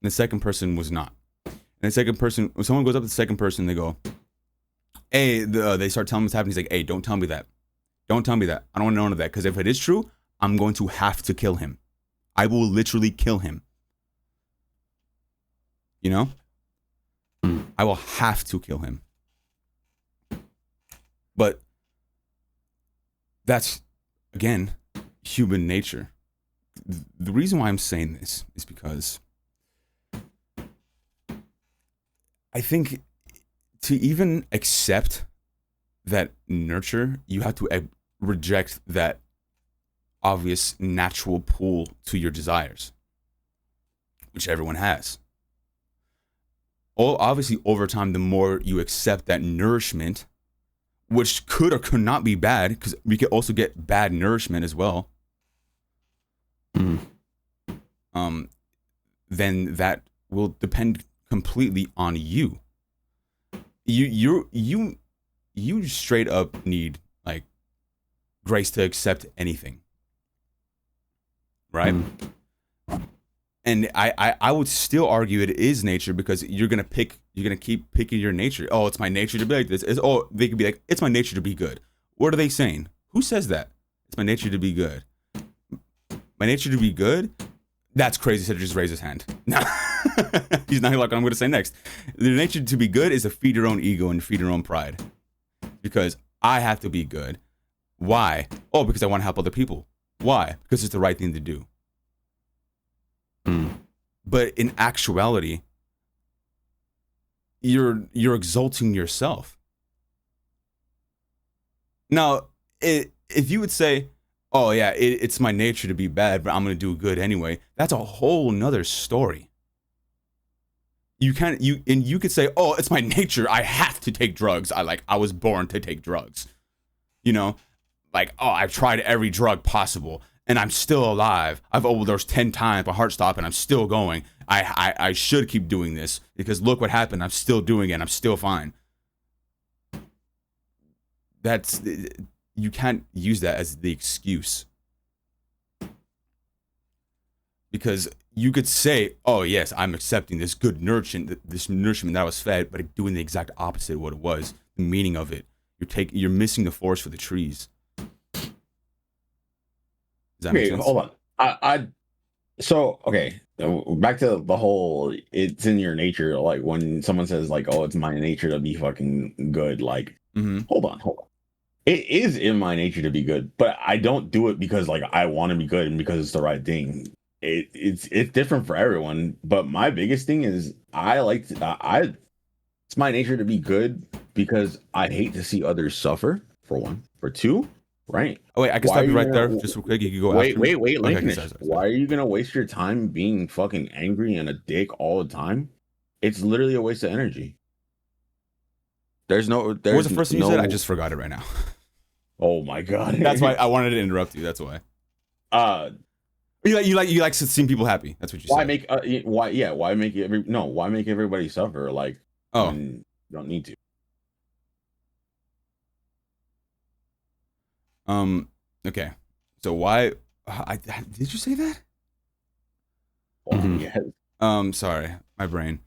and the second person was not. And the second person, when someone goes up to the second person, they go, hey, they start telling him what's happening. He's like, hey, don't tell me that. Don't tell me that. I don't want to know none of that. Because if it is true, I'm going to have to kill him. I will literally kill him. I will have to kill him. But that's, again, human nature. The reason why I'm saying this is because I think to even accept that nurture, you have to reject that obvious natural pull to your desires, which everyone has. Obviously, over time, the more you accept that nourishment, which could or could not be bad, because we could also get bad nourishment as well. Then that will depend completely on you. You straight up need like grace to accept anything, right? And I would still argue it is nature, because you're gonna keep picking your nature. Oh, it's my nature to be like this. They could be like, it's my nature to be good. What are they saying? Who says that? It's my nature to be good. My nature to be good? That's crazy. Cedric just raised his hand. No, he's not like I'm going to say next. The nature to be good is to feed your own ego and feed your own pride. Because I have to be good. Why? Oh, because I want to help other people. Why? Because it's the right thing to do. But in actuality, you're exalting yourself. Now, if you would say, oh yeah, it's my nature to be bad, but I'm gonna do good anyway, that's a whole nother story. You could say, oh, it's my nature, I have to take drugs. I was born to take drugs. You know, like, oh, I've tried every drug possible and I'm still alive. I've overdosed 10 times, my heart stopped, and I'm still going. I should keep doing this because look what happened. I'm still doing it. I'm still fine. You can't use that as the excuse. Because you could say, oh yes, I'm accepting this good nourishment that I was fed, but doing the exact opposite of what it was, the meaning of it. You're missing the forest for the trees. Does that make sense? Hold on. So okay, back to the whole, it's in your nature. Like when someone says like, oh, it's my nature to be fucking good. Like, hold on. It is in my nature to be good, but I don't do it because like I want to be good and because it's the right thing. It's different for everyone, but my biggest thing is it's my nature to be good because I hate to see others suffer, for one. For two, right? Oh wait, I can stop you right there just real quick. You can go wait, after me. let me Okay, finish. sorry. Why are you gonna waste your time being fucking angry and a dick all the time? It's literally a waste of energy. What was the first thing you said? I just forgot it right now. Oh my god. That's why I wanted to interrupt you. That's why. You like seeing people happy. That's what you said. Why make everybody suffer? Like, you don't need to. Okay. So why did you say that? Yes. Sorry, my brain.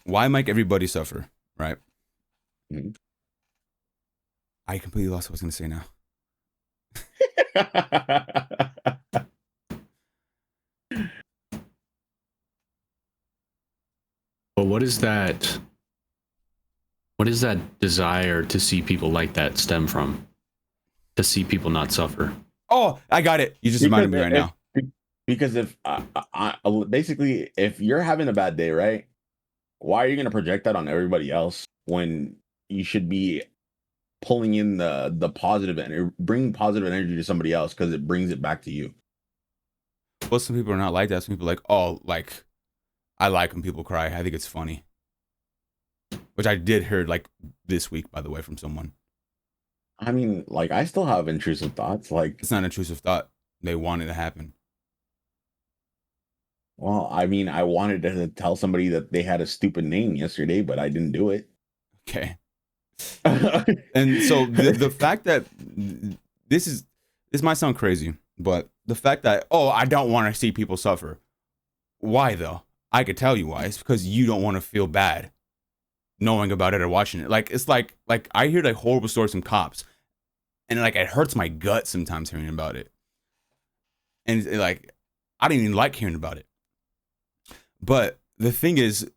Why make everybody suffer, right? Mm-hmm. I completely lost what I was going to say now. But what is that desire to see people like that stem from? To see people not suffer? Oh, I got it. You just reminded me right now. Because if basically, if you're having a bad day, right? Why are you going to project that on everybody else when you should be pulling in the positive energy, bringing positive energy to somebody else because it brings it back to you? Well, some people are not like that. Some people are like, oh, like, I like when people cry. I think it's funny. Which I did hear like this week, by the way, from someone. I mean, like, I still have intrusive thoughts. Like, it's not an intrusive thought. They want it to happen. Well, I mean, I wanted to tell somebody that they had a stupid name yesterday, but I didn't do it. Okay. And so the fact that this might sound crazy, but the fact that, oh, I don't want to see people suffer. Why though? I could tell you why. It's because you don't want to feel bad knowing about it or watching it. Like, it's like I hear like horrible stories from cops, and like it hurts my gut sometimes hearing about it. And like, I didn't even like hearing about it. But the thing is,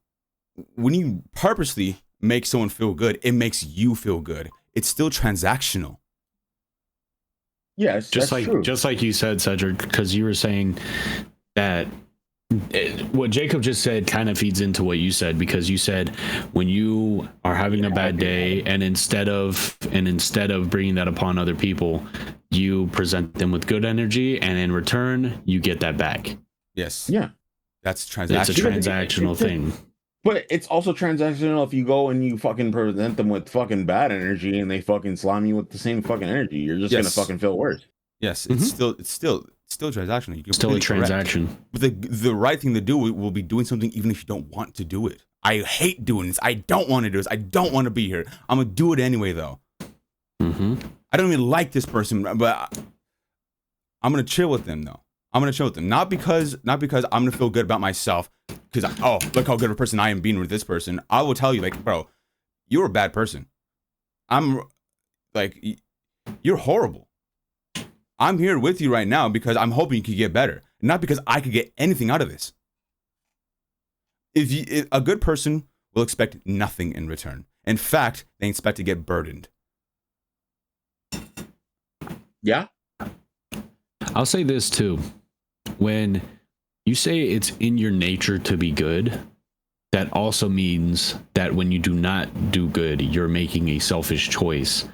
when you purposely make someone feel good, it makes you feel good. It's still transactional. Yes, just like you said, Cedric, because you were saying that what Jacob just said kind of feeds into what you said, because you said when you are having a bad day and instead of bringing that upon other people, you present them with good energy, and in return you get that back. Yes. Yeah. That's transactional. It's a transactional thing. But it's also transactional if you go and you fucking present them with fucking bad energy and they fucking slime you with the same fucking energy. You're just gonna fucking feel worse. Yes, it's still transactional. You can still a transaction. Correct. But the right thing to do will be doing something even if you don't want to do it. I hate doing this. I don't want to do this. I don't want to be here. I'm gonna do it anyway though. I don't even like this person, but I'm gonna chill with them though. I'm gonna chill with them, not because I'm gonna feel good about myself, because look how good of a person I am being with this person. I will tell you, like, bro, you're a bad person. I'm like, you're horrible. I'm here with you right now because I'm hoping you could get better, not because I could get anything out of this. If a good person will expect nothing in return. In fact, they expect to get burdened. Yeah. I'll say this too. When you say it's in your nature to be good, that also means that when you do not do good, you're making a selfish choice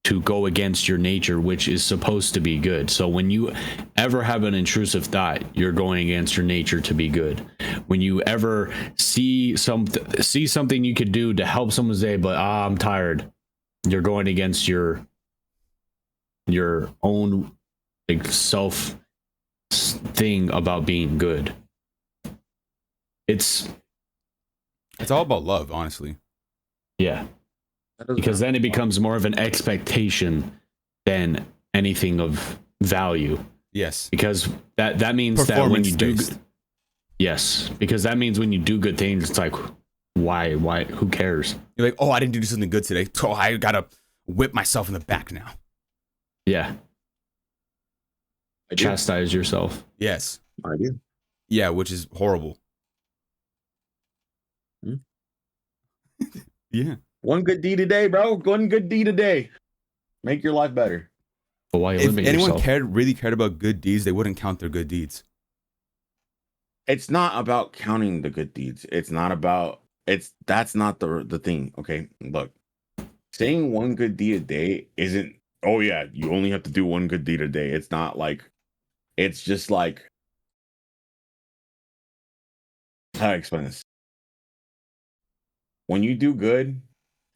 to go against your nature, which is supposed to be good. So when you ever have an intrusive thought, you're going against your nature to be good. When you ever see something you could do to help someone say, but I'm tired, you're going against your own like self thing about being good. It's all about love, honestly. Yeah. Because then it becomes more of an expectation than anything of value. Yes. Because that means that when you do yes, because that means when you do good things, it's like why who cares? You're like, oh, I didn't do something good today. Oh, I gotta whip myself in the back now. Yeah. Chastise yourself. Yes. I do. Yeah, which is horrible. Yeah. One good deed a day, bro. One good deed a day. Make your life better. But why If limit anyone yourself? really cared about good deeds, they wouldn't count their good deeds. It's not about counting the good deeds. It's not about that's not the thing. Okay. Look, saying one good deed a day isn't, oh yeah, you only have to do one good deed a day. It's not like, it's just like, how do I explain this? When you do good,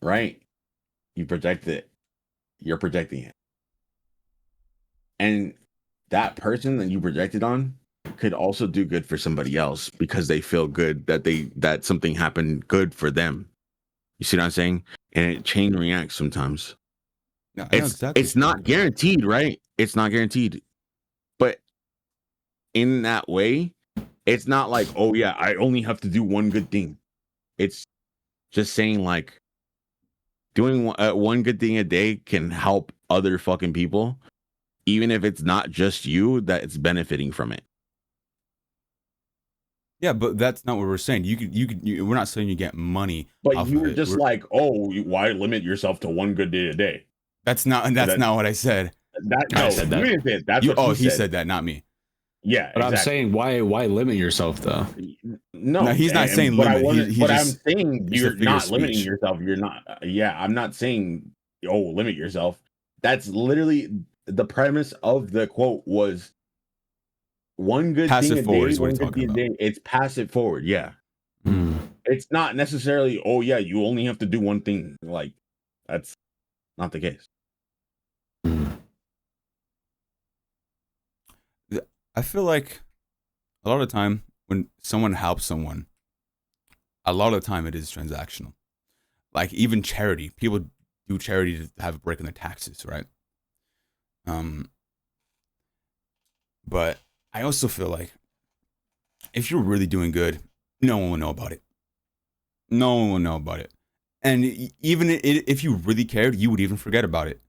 right? You protect it. You're protecting it. And that person that you projected on could also do good for somebody else because they feel good that something happened good for them. You see what I'm saying? And it chain reacts sometimes. No, it's not guaranteed, right? It's not guaranteed. But in that way, it's not like, oh yeah, I only have to do one good thing. It's just saying like doing one good thing a day can help other fucking people, even if it's not just you that's benefiting from it. Yeah, but that's not what we're saying. We're not saying you get money. But you were just like, oh, why limit yourself to one good day a day? That's not not what I said. I said that. You didn't say it. That's what he said that, not me. Yeah, but exactly. I'm saying why limit yourself though? No, he's not saying limit. But I'm saying you're not limiting yourself. You're not. Yeah, I'm not saying limit yourself. That's literally the premise of the quote was one good thing a day. One good thing a day. It's passive forward. Yeah, it's not necessarily. Oh yeah, you only have to do one thing. Like that's not the case. I feel like a lot of the time when someone helps someone, a lot of the time it is transactional. Like even charity, people do charity to have a break in their taxes, right? But I also feel like if you're really doing good, no one will know about it. No one will know about it. And even if you really cared, you would even forget about it.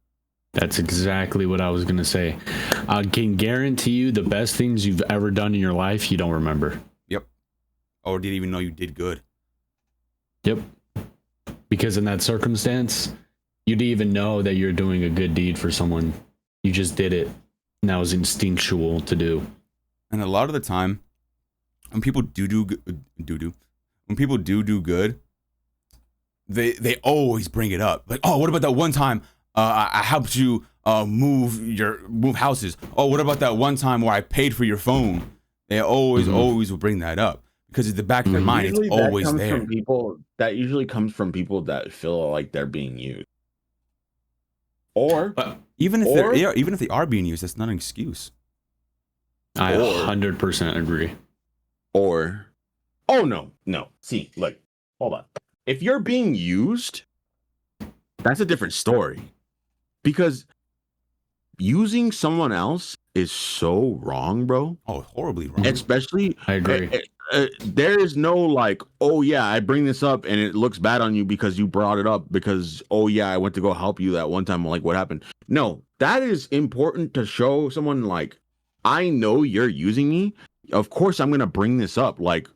That's exactly what I was going to say. I can guarantee you the best things you've ever done in your life, you don't remember. Yep. Or didn't even know you did good. Yep. Because in that circumstance, you didn't even know that you're doing a good deed for someone. You just did it. And that was instinctual to do. And a lot of the time, when people do good, they always bring it up. Like, oh, what about that one time I helped you move houses? Oh, what about that one time where I paid for your phone? They always will bring that up because at the back of their mind, usually it's always there. That usually comes from people that feel like they're being used. Or even if they are being used, that's not an excuse. I 100% agree. Or, oh no. See, look, hold on. If you're being used, that's a different story. Because using someone else is so wrong, bro. Oh, horribly wrong. Especially, I agree. There is no like, oh yeah, I bring this up and it looks bad on you because you brought it up because, oh yeah, I went to go help you that one time. Like, what happened? No, that is important to show someone like, I know you're using me. Of course, I'm gonna bring this up. Like,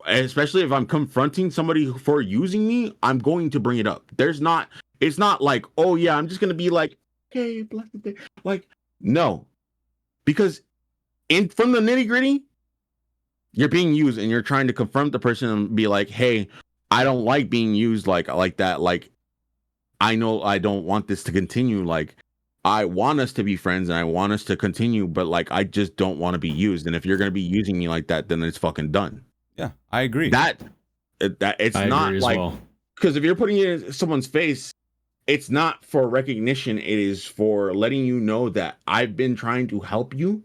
especially if I'm confronting somebody for using me, I'm going to bring it up. It's not like, oh yeah, I'm just gonna be like, hey, blessed day. Like, no, because from the nitty gritty, you're being used, and you're trying to confront the person and be like, hey, I don't like being used like that. Like, I know I don't want this to continue. Like, I want us to be friends and I want us to continue, but like, I just don't want to be used. And if you're gonna be using me like that, then it's fucking done. Yeah, I agree. That it's I not agree like, well. because if you're putting it in someone's face, it's not for recognition. It is for letting you know that I've been trying to help you,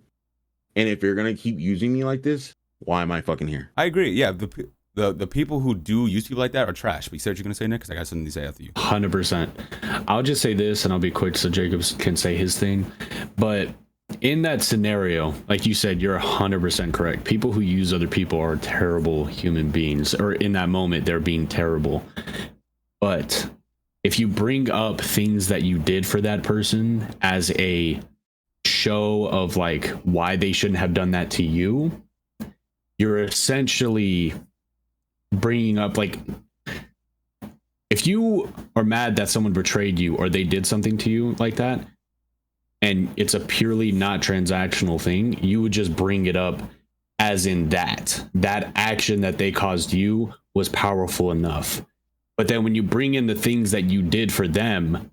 and if you're gonna keep using me like this, why am I fucking here? I agree. Yeah, the people who do use people like that are trash. But you said what you're gonna say, Nick, because I got something to say after you. 100%. I'll just say this, and I'll be quick so Jacobs can say his thing. But in that scenario, like you said, you're 100% correct. People who use other people are terrible human beings, or in that moment, they're being terrible. But if you bring up things that you did for that person as a show of like why they shouldn't have done that to you, you're essentially bringing up, like, if you are mad that someone betrayed you or they did something to you like that, and it's a purely not transactional thing, you would just bring it up as in that action that they caused you was powerful enough. But then when you bring in the things that you did for them,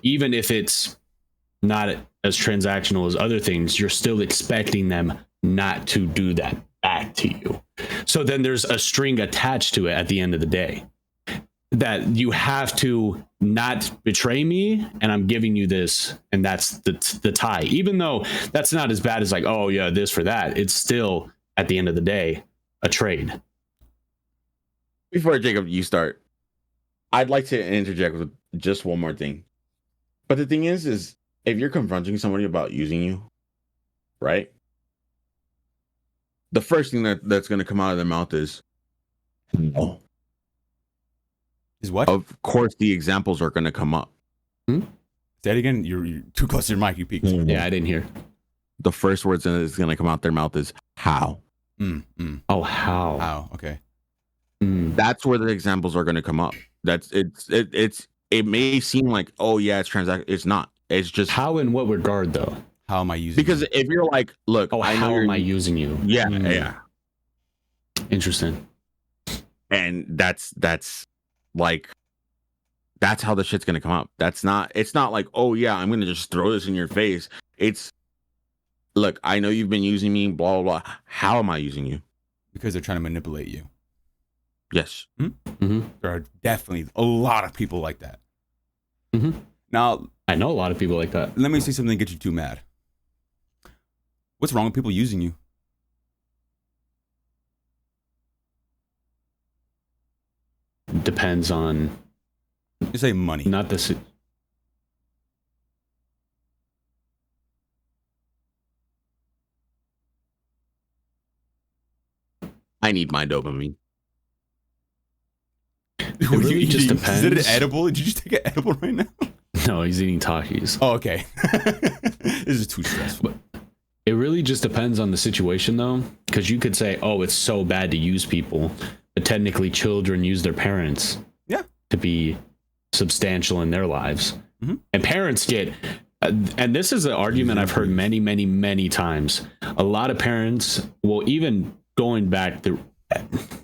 even if it's not as transactional as other things, you're still expecting them not to do that back to you. So then there's a string attached to it at the end of the day, that you have to not betray me, and I'm giving you this, and that's the tie. Even though that's not as bad as like, oh yeah, this for that, it's still at the end of the day a trade. Before Jacob, you start, I'd like to interject with just one more thing. But the thing is if you're confronting somebody about using you, right? The first thing that's going to come out of their mouth is, oh. Is what? Of course, the examples are going to come up. Say that again. You're too close to your mic. You peaked. Yeah, I didn't hear. The first words that's going to come out their mouth is how. Oh, how? How? Okay. That's where the examples are going to come up. It may seem like, oh yeah, it's transaction. It's not. It's just how. In what regard, though? How am I using? Because if you're like, look, oh, how am I using you? Yeah, yeah. Interesting. And that's like, that's how the shit's gonna come up. It's not like, oh yeah, I'm gonna just throw this in your face. It's, look, I know you've been using me, blah blah blah. How am I using you? Because they're trying to manipulate you. Yes. Mm-hmm. There are definitely a lot of people like that. Mm-hmm. Now, I know a lot of people like that. Let me say something that gets you too mad. What's wrong with people using you? Depends on. You say money. Not this. I need my dopamine. It really just depends. Is it an edible? Did you just take an edible right now? No, he's eating Takis. Oh, okay. This is too stressful. But it really just depends on the situation, though, because you could say, "Oh, it's so bad to use people," but technically, children use their parents, to be substantial in their lives, and parents get. And this is an argument I've heard many, many, many times. A lot of parents will, even going back through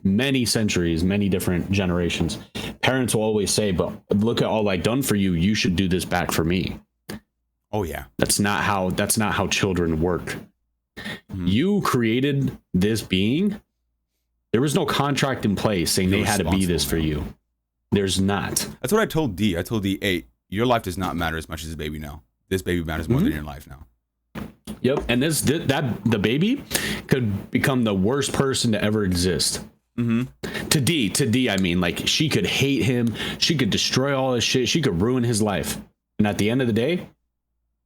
many centuries, many different generations, parents will always say, but look at all I've done for you. You should do this back for me. Oh yeah. That's not how children work. You created this being. There was no contract in place saying they had to be this for you. There's not. That's what I told D. I told D, hey, your life does not matter as much as this baby now. This baby matters more than your life now. Yep, and the baby could become the worst person to ever exist. To D, I mean, like, she could hate him, she could destroy all his shit, she could ruin his life, and at the end of the day,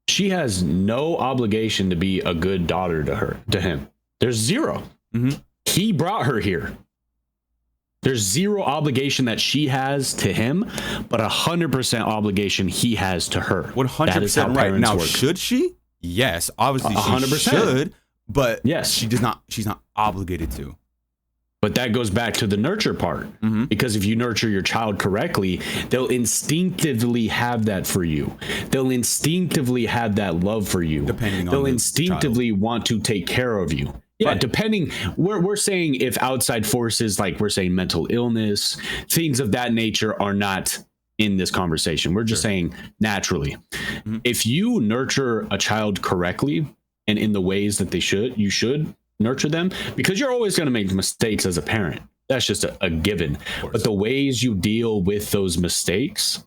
she has no obligation to be a good daughter to him. There's zero. He brought her here. There's zero obligation that she has to him, but 100% obligation he has to her. 100% right. Now, should she? Yes, obviously 100%. She should, but yes, she does not. She's not obligated to. But that goes back to the nurture part, because if you nurture your child correctly, they'll instinctively have that for you. They'll instinctively have that love for you. They'll instinctively want to take care of you. Yeah, right. Depending, we're saying if outside forces, like we're saying mental illness, things of that nature are not in this conversation. We're just saying naturally. If you nurture a child correctly and in the ways that you should nurture them, because you're always going to make mistakes as a parent. That's just a given. But the ways you deal with those mistakes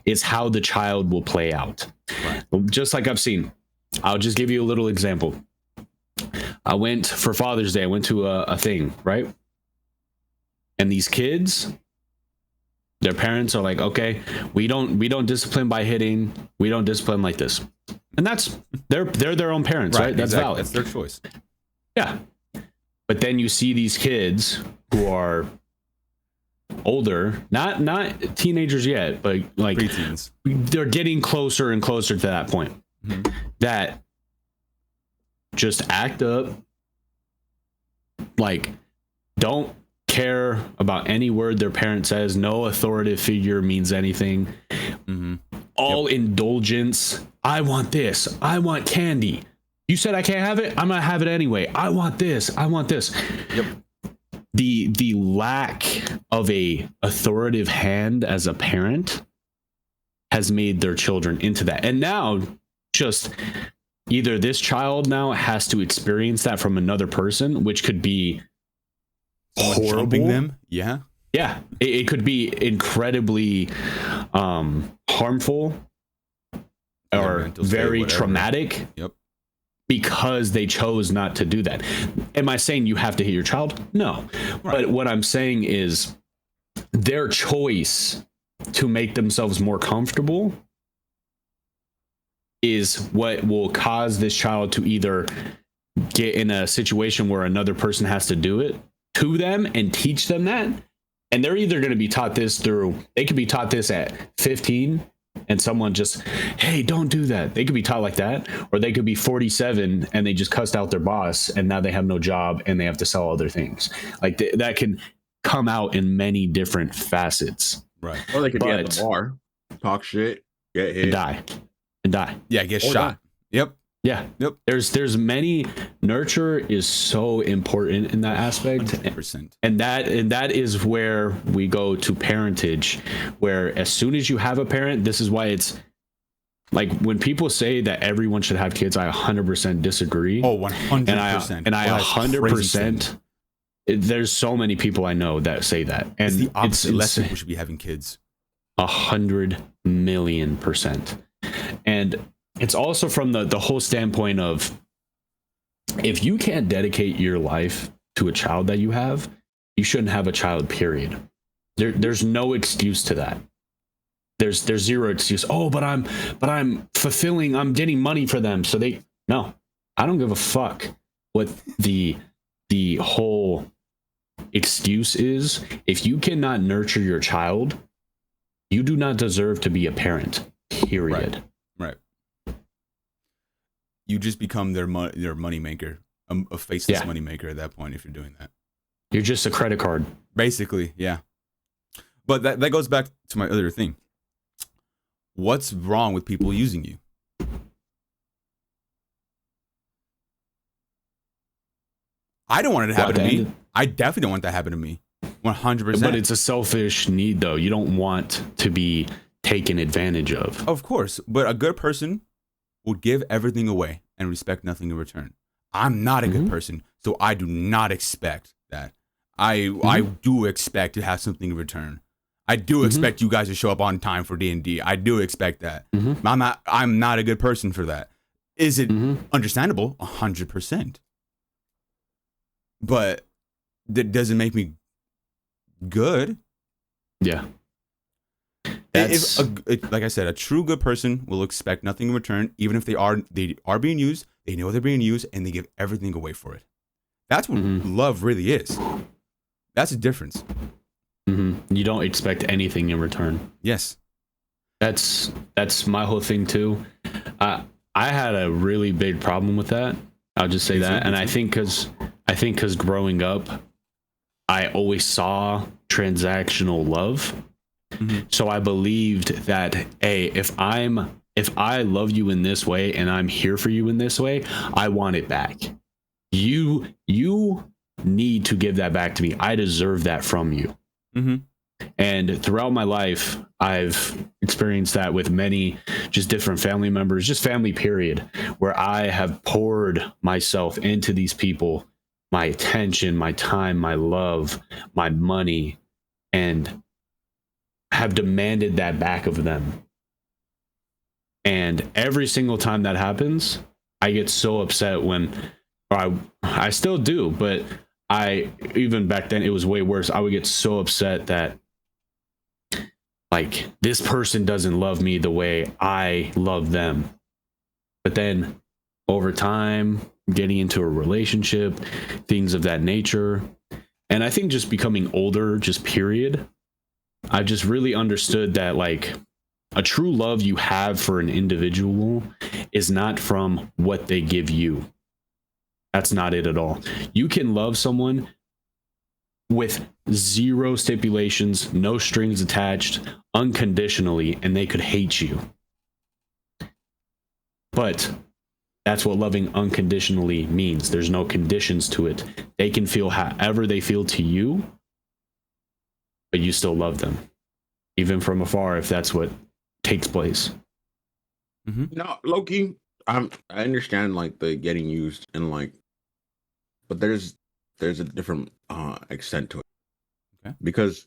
is how the child will play out. Right. Just like I've seen. I'll just give you a little example. I went for Father's Day. I went to a thing, right? And these kids, their parents are like, okay, we don't discipline by hitting. We don't discipline like this. And they're their own parents, right? That's valid. That's their choice. Yeah. But then you see these kids who are older, not teenagers yet, but like preteens. They're getting closer and closer to that point. That just act up, like don't care about any word their parent says. No authoritative figure means anything. All indulgence. I want this. I want candy. You said I can't have it. I'm gonna have it anyway. I want this. I want this. Yep. The lack of a authoritative hand as a parent has made their children into that. And now just either this child now has to experience that from another person, which could be horrible. Jumping them. Yeah. Yeah. It could be incredibly harmful or very traumatic. Yep. Because they chose not to do that. Am I saying you have to hit your child? No. Right. But what I'm saying is their choice to make themselves more comfortable is what will cause this child to either get in a situation where another person has to do it to them and teach them that. And they're either going to be taught this they could be taught this at 15 and someone just, hey, don't do that. They could be taught like that, or they could be 47 and they just cussed out their boss and now they have no job and they have to sell other things. Like that can come out in many different facets. Right. Or they could be at the bar, talk shit, get hit, and die. Yeah, get shot. Yep. Yeah. Yep. There's many. Nurture is so important in that aspect. 100%. And that is where we go to parentage, where as soon as you have a parent, this is why it's like when people say that everyone should have kids, I 100% disagree. Oh, 100%. And I 100%. There's so many people I know that say that. And it's the opposite. Less people should be having kids. 100,000,000%. And it's also from the whole standpoint of if you can't dedicate your life to a child that you have, you shouldn't have a child, period. There's no excuse to that. There's zero excuse. Oh, but I'm fulfilling, I'm getting money for them. So no, I don't give a fuck what the whole excuse is. If you cannot nurture your child, you do not deserve to be a parent, period. Right. You just become their money maker, a faceless money maker at that point if you're doing that. You're just a credit card. Basically, yeah. But that goes back to my other thing. What's wrong with people using you? I don't want it to happen to me. I definitely don't want that to happen to me. 100%. But it's a selfish need, though. You don't want to be taken advantage of. Of course. But a good person would give everything away and respect nothing in return. I'm not a good person, so I do not expect that. I do expect to have something in return. I do expect you guys to show up on time for D&D. I do expect that. I'm not a good person for that. Is it understandable? 100%. But that doesn't make me good. Yeah. Like I said, a true good person will expect nothing in return, even if they are being used. They know they're being used, and they give everything away for it. That's what love really is. That's the difference. You don't expect anything in return. Yes. That's my whole thing too. I had a really big problem with that. I'll just say that, and I think because growing up, I always saw transactional love. So I believed that, hey, if I love you in this way and I'm here for you in this way, I want it back. You need to give that back to me. I deserve that from you. And throughout my life, I've experienced that with many just different family members, just family period, where I have poured myself into these people, my attention, my time, my love, my money, and have demanded that back of them. And every single time that happens, I get so upset when, or I still do, but even back then it was way worse. I would get so upset that, like, this person doesn't love me the way I love them. But then over time, getting into a relationship, things of that nature, and I think just becoming older, just period, I just really understood that, like, a true love you have for an individual is not from what they give you. That's not it at all. You can love someone with zero stipulations, no strings attached, unconditionally, and they could hate you. But that's what loving unconditionally means. There's no conditions to it. They can feel however they feel to you, but you still love them, even from afar, if that's what takes place. No, Loki, I understand, like, the getting used and, like, but there's a different extent to it. Okay. Because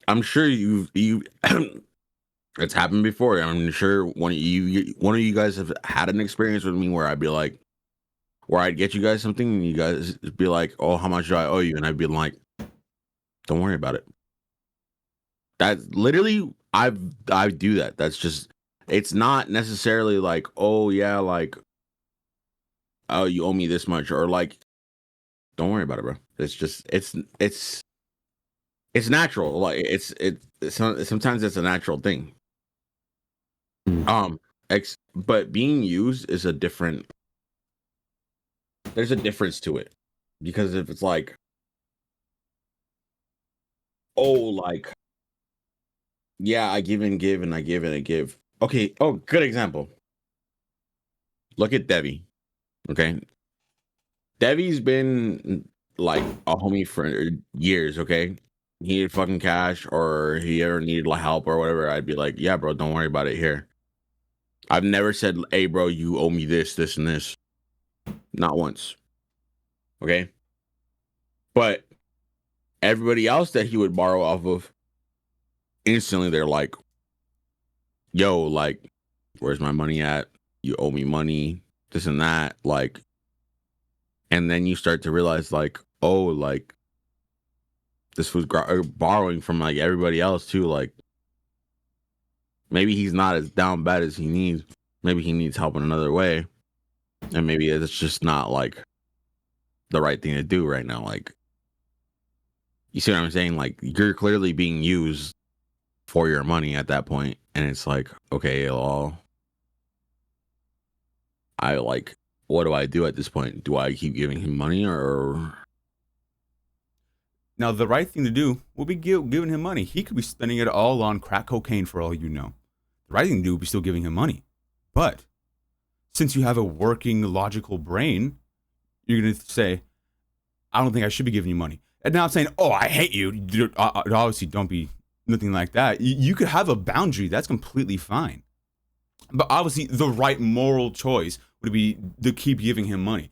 I'm sure you it's happened before. I'm sure one of you guys have had an experience with me where I'd be like, where I'd get you guys something and you guys be like, oh, how much do I owe you? And I'd be like, don't worry about it. That's literally, I do that. That's just, it's not necessarily like, oh yeah, like, oh, you owe me this much, or like, don't worry about it, bro. It's just, it's natural. Like, it's sometimes it's a natural thing. But being used is a different, there's a difference to it. Because if it's like, oh, like, yeah, I give and give and I give and I give. Okay, oh, good example. Look at Devi. Okay. Devi's been like a homie for years, okay? He needed fucking cash, or he ever needed like help or whatever, I'd be like, yeah, bro, don't worry about it here. I've never said, hey, bro, you owe me this, this, and this. Not once. Okay? But everybody else that he would borrow off of, instantly they're like, yo, like, where's my money at? You owe me money, this and that. Like, and then you start to realize, like, oh, like, this was borrowing from like everybody else too. Like, maybe he's not as down bad as he needs. Maybe he needs help in another way, and maybe it's just not like the right thing to do right now. Like, you see what I'm saying? Like, you're clearly being used for your money at that point, and it's like, okay, well, I like, what do I do at this point? Do I keep giving him money, or? Now, the right thing to do will be giving him money. He could be spending it all on crack cocaine for all you know. The right thing to do would be still giving him money. But since you have a working, logical brain, you're going to say, I don't think I should be giving you money. And now I'm saying, oh, I hate you. Obviously, don't be nothing like that. You could have a boundary. That's completely fine. But obviously, the right moral choice would be to keep giving him money.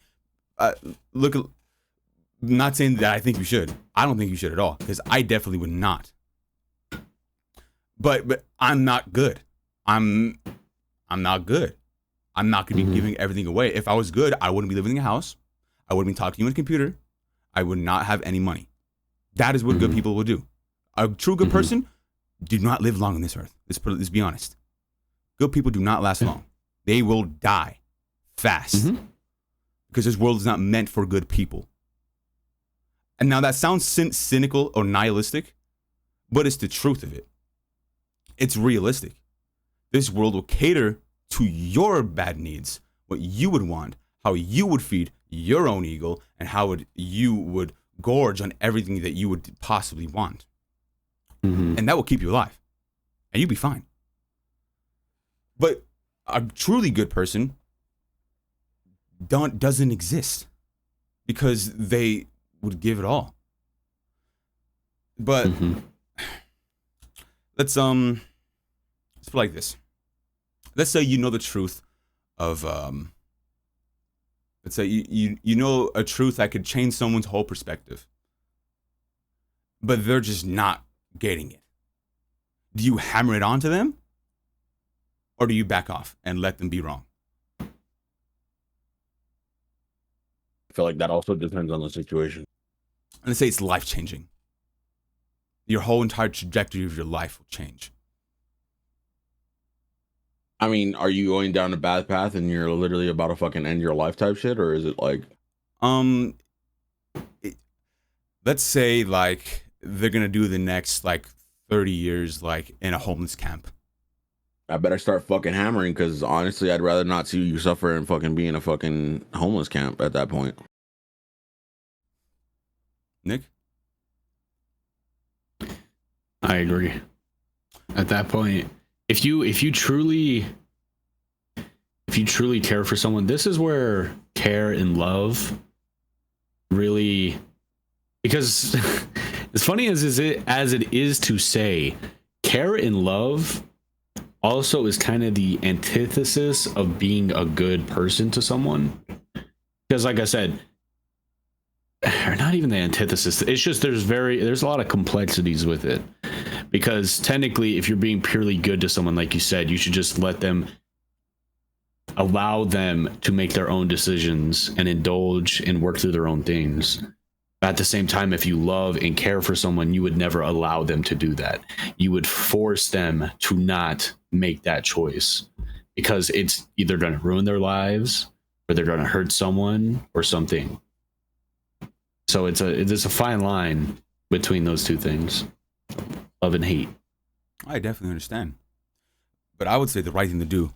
Look at... Not saying that I think you should. I don't think you should at all, because I definitely would not. But I'm not good. I'm not good. I'm not going to be giving everything away. If I was good, I wouldn't be living in a house. I wouldn't be talking to you on a computer. I would not have any money. That is what good people will do. A true good person do not live long on this earth. Let's be honest. Good people do not last long. They will die fast, because this world is not meant for good people. And now that sounds cynical or nihilistic, but it's the truth of it. It's realistic. This world will cater to your bad needs, what you would want, how you would feed your own ego, and how you would gorge on everything that you would possibly want. Mm-hmm. And that will keep you alive. And you'll be fine. But a truly good person doesn't exist because they would give it all. But let's put it like this. Let's say you know the truth of let's say you know a truth that could change someone's whole perspective, but they're just not getting it. Do you hammer it onto them, or do you back off and let them be wrong? I feel like that also depends on the situation. And let's say it's life changing. Your whole entire trajectory of your life will change. I mean, are you going down a bad path and you're literally about to fucking end your life type shit, or is it like, let's say like they're gonna do the next like 30 years like in a homeless camp. I better start fucking hammering, because honestly, I'd rather not see you suffer and fucking be in a fucking homeless camp at that point. Nick? I agree. At that point, if you truly care for someone, this is where care and love really, because as funny as it is to say, care and love also is kind of the antithesis of being a good person to someone. Because like I said, or not even the antithesis, it's just there's a lot of complexities with it. Because technically, if you're being purely good to someone, like you said, you should just allow them to make their own decisions and indulge and work through their own things. At the same time, if you love and care for someone, you would never allow them to do that. You would force them to not make that choice, because it's either going to ruin their lives or they're going to hurt someone or something. So it's a fine line between those two things, love and hate. I definitely understand. But I would say the right thing to do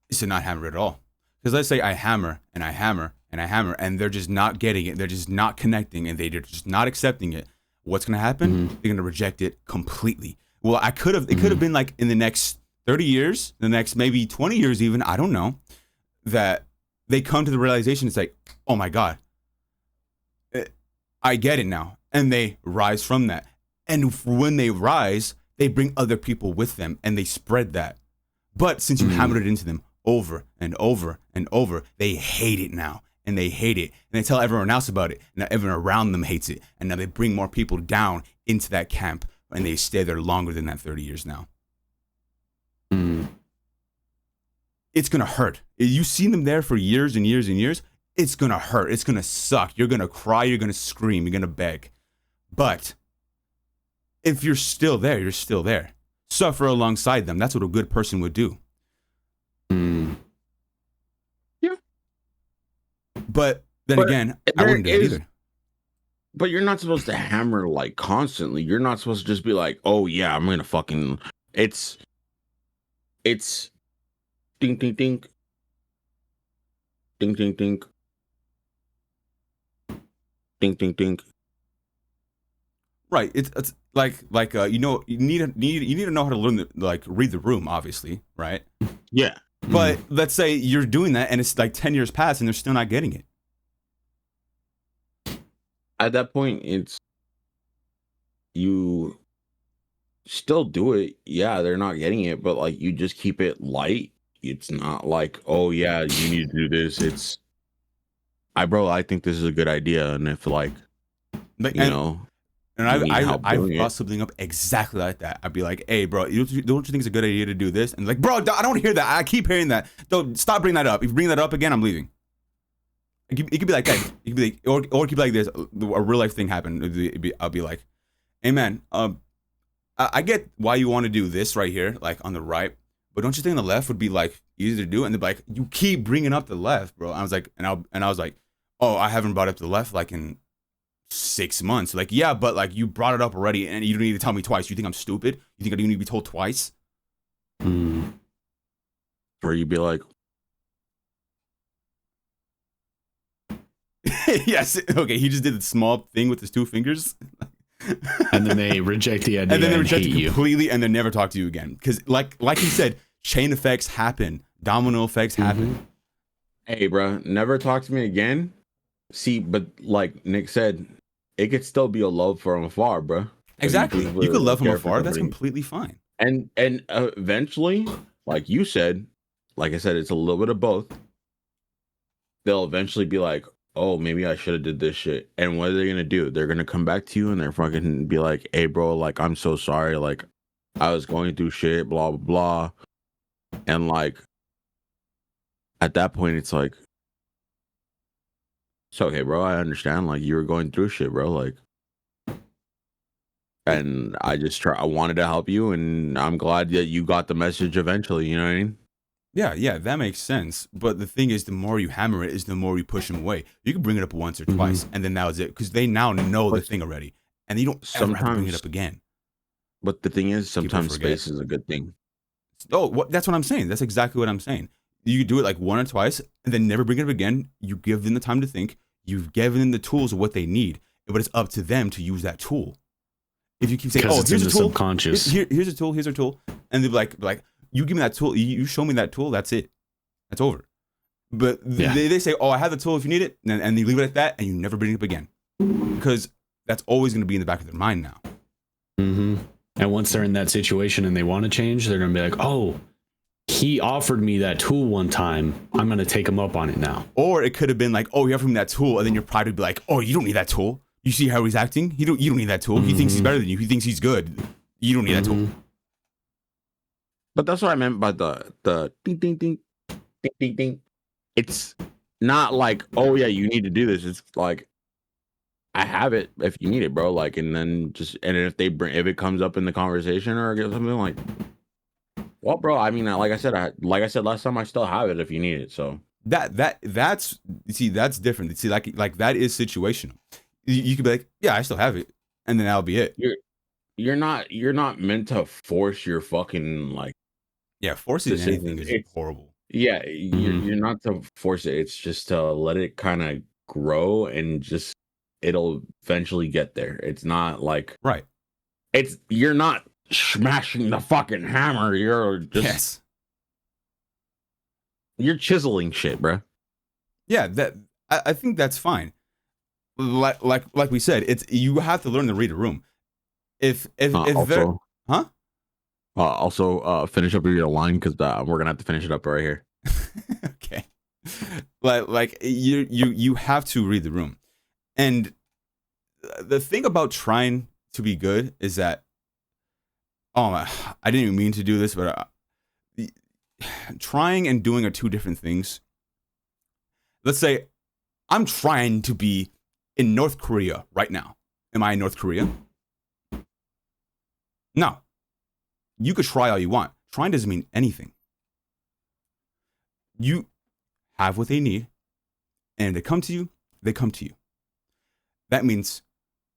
is to not hammer it at all. Because let's say I hammer and I hammer and I hammer and they're just not getting it. They're just not connecting and they're just not accepting it. What's going to happen? They're going to reject it completely. Well, it could have been like in the next 30 years, the next maybe 20 years even, I don't know, that they come to the realization, it's like, oh my God, I get it now. And they rise from that. And when they rise, they bring other people with them and they spread that. But since you hammered it into them over and over and over, they hate it now. And they hate it. And they tell everyone else about it. Now everyone around them hates it. And now they bring more people down into that camp. And they stay there longer than that 30 years now. It's going to hurt. You've seen them there for years and years and years. It's going to hurt. It's going to suck. You're going to cry. You're going to scream. You're going to beg. But if you're still there, you're still there. Suffer alongside them. That's what a good person would do. Yeah. But then again, I wouldn't do it either. But you're not supposed to hammer like constantly. You're not supposed to just be like, oh yeah, I'm going to fucking... It's ding, ding, ding. Ding, ding, ding. Ding, ding, ding. Right. It's like you know, you need to know how to learn read the room, obviously, right? Yeah. But let's say you're doing that and it's like 10 years past and they're still not getting it. At that point, it's you still do it. Yeah, they're not getting it, but like you just keep it light. It's not like, oh yeah, you need to do this. It's I think this is a good idea, and if like you know. And I brought something up exactly like that. I'd be like, hey, bro, don't you think it's a good idea to do this? And like, bro, I don't hear that. I keep hearing that. Don't stop bringing that up. If you bring that up again, I'm leaving. It could be like that. It could be like, or it could be like this. A real life thing happened. I'll be like, hey, man, I get why you want to do this right here, like on the right, but don't you think on the left would be like easy to do? And they're like, you keep bringing up the left, bro. I was like, and I was like, oh, I haven't brought up the left like in 6 months. Like, yeah, but like you brought it up already and you don't need to tell me twice. You think I'm stupid? You think I do need to be told twice? Or you'd be like, yes. Okay, he just did the small thing with his 2 fingers. And then they reject the idea and then they reject hate it completely and then never talk to you again. Because like he said, chain effects happen. Domino effects happen. Hey, bro, never talk to me again. See, but like Nick said, it could still be a love from afar, bro. Exactly. You could love from afar. That's completely fine. And eventually, like you said, like I said, it's a little bit of both. They'll eventually be like, oh, maybe I should have did this shit. And what are they gonna do? They're gonna come back to you and they're fucking be like, hey, bro, like I'm so sorry. Like I was going through shit, blah blah blah. And like at that point, it's like, it's okay, bro. I understand. Like you were going through shit, bro. Like, and I wanted to help you, and I'm glad that you got the message eventually. You know what I mean? Yeah, that makes sense. But the thing is, the more you hammer it, is the more you push them away. You can bring it up once or twice, and then that was it, because they now know the thing already, and you don't ever have to bring it up again. But the thing is, sometimes space is a good thing. Oh, that's what I'm saying. That's exactly what I'm saying. You do it like 1 or twice, and then never bring it up again. You give them the time to think. You've given them the tools of what they need, but it's up to them to use that tool. If you keep saying, "Oh, here's a tool," subconscious. Here's a tool, here's a tool, and they're like, you give me that tool, you show me that tool, that's it, that's over. But they say, "Oh, I have the tool if you need it," and they leave it at that, and you never bring it up again, because that's always going to be in the back of their mind now. And once they're in that situation and they want to change, they're going to be like, "Oh, he offered me that tool one time. I'm going to take him up on it now." Or it could have been like, "Oh, you offered me that tool," and then your pride would be like, "Oh, you don't need that tool. You see how he's acting? You don't need that tool. He thinks he's better than you. He thinks he's good. You don't need that tool." But that's what I meant by the ding ding ding ding ding ding. It's not like, oh yeah, you need to do this. It's like, I have it if you need it, bro. Like, and then if it comes up in the conversation or something, like, well, bro, I mean, like I said last time, I still have it if you need it. So that's different. See, like that is situational. You could be like, "Yeah, I still have it," and then that'll be it. You're not meant to force your fucking like. Yeah, forcing anything is horrible. Yeah, you're not to force it. It's just to let it kind of grow and just it'll eventually get there. It's not like you're not smashing the fucking hammer. You're just you're chiseling shit, bro. Yeah, I think that's fine. Like we said, you have to learn to read a room. If also, also finish up your line because we're gonna have to finish it up right here. Okay. Like you have to read the room, and the thing about trying to be good is that, I didn't even mean to do this, but trying and doing are 2 different things. Let's say I'm trying to be in North Korea right now. Am I in North Korea? No. You could try all you want. Trying doesn't mean anything. You have what they need, and if they come to you, they come to you. That means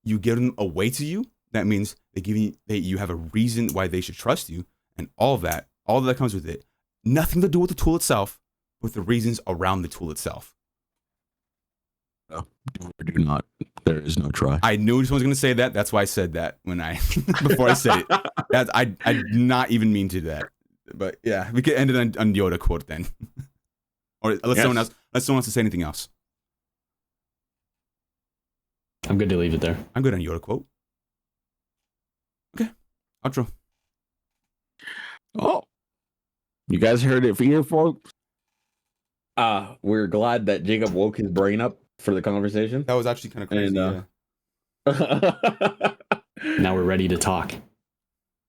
you give them a way to you. That means you have a reason why they should trust you, and all that comes with it. Nothing to do with the tool itself, but the reasons around the tool itself. No, do not. There is no try. I knew someone was going to say that. That's why I said that before I said it. I did not even mean to do that. But yeah, we could end it on Yoda quote then. Or unless someone else wants to say anything else. I'm good to leave it there. I'm good on Yoda quote. Okay. Outro. Oh. You guys heard it here, folks. We're glad that Jacob woke his brain up for the conversation. That was actually kind of crazy. Now we're ready to talk.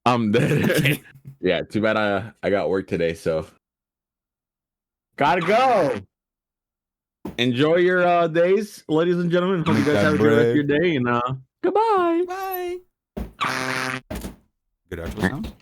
Okay. Yeah, too bad I got work today, so gotta go. Enjoy your days, ladies and gentlemen. Hope you guys have a good rest of your day, and goodbye. Bye. Good outro sound.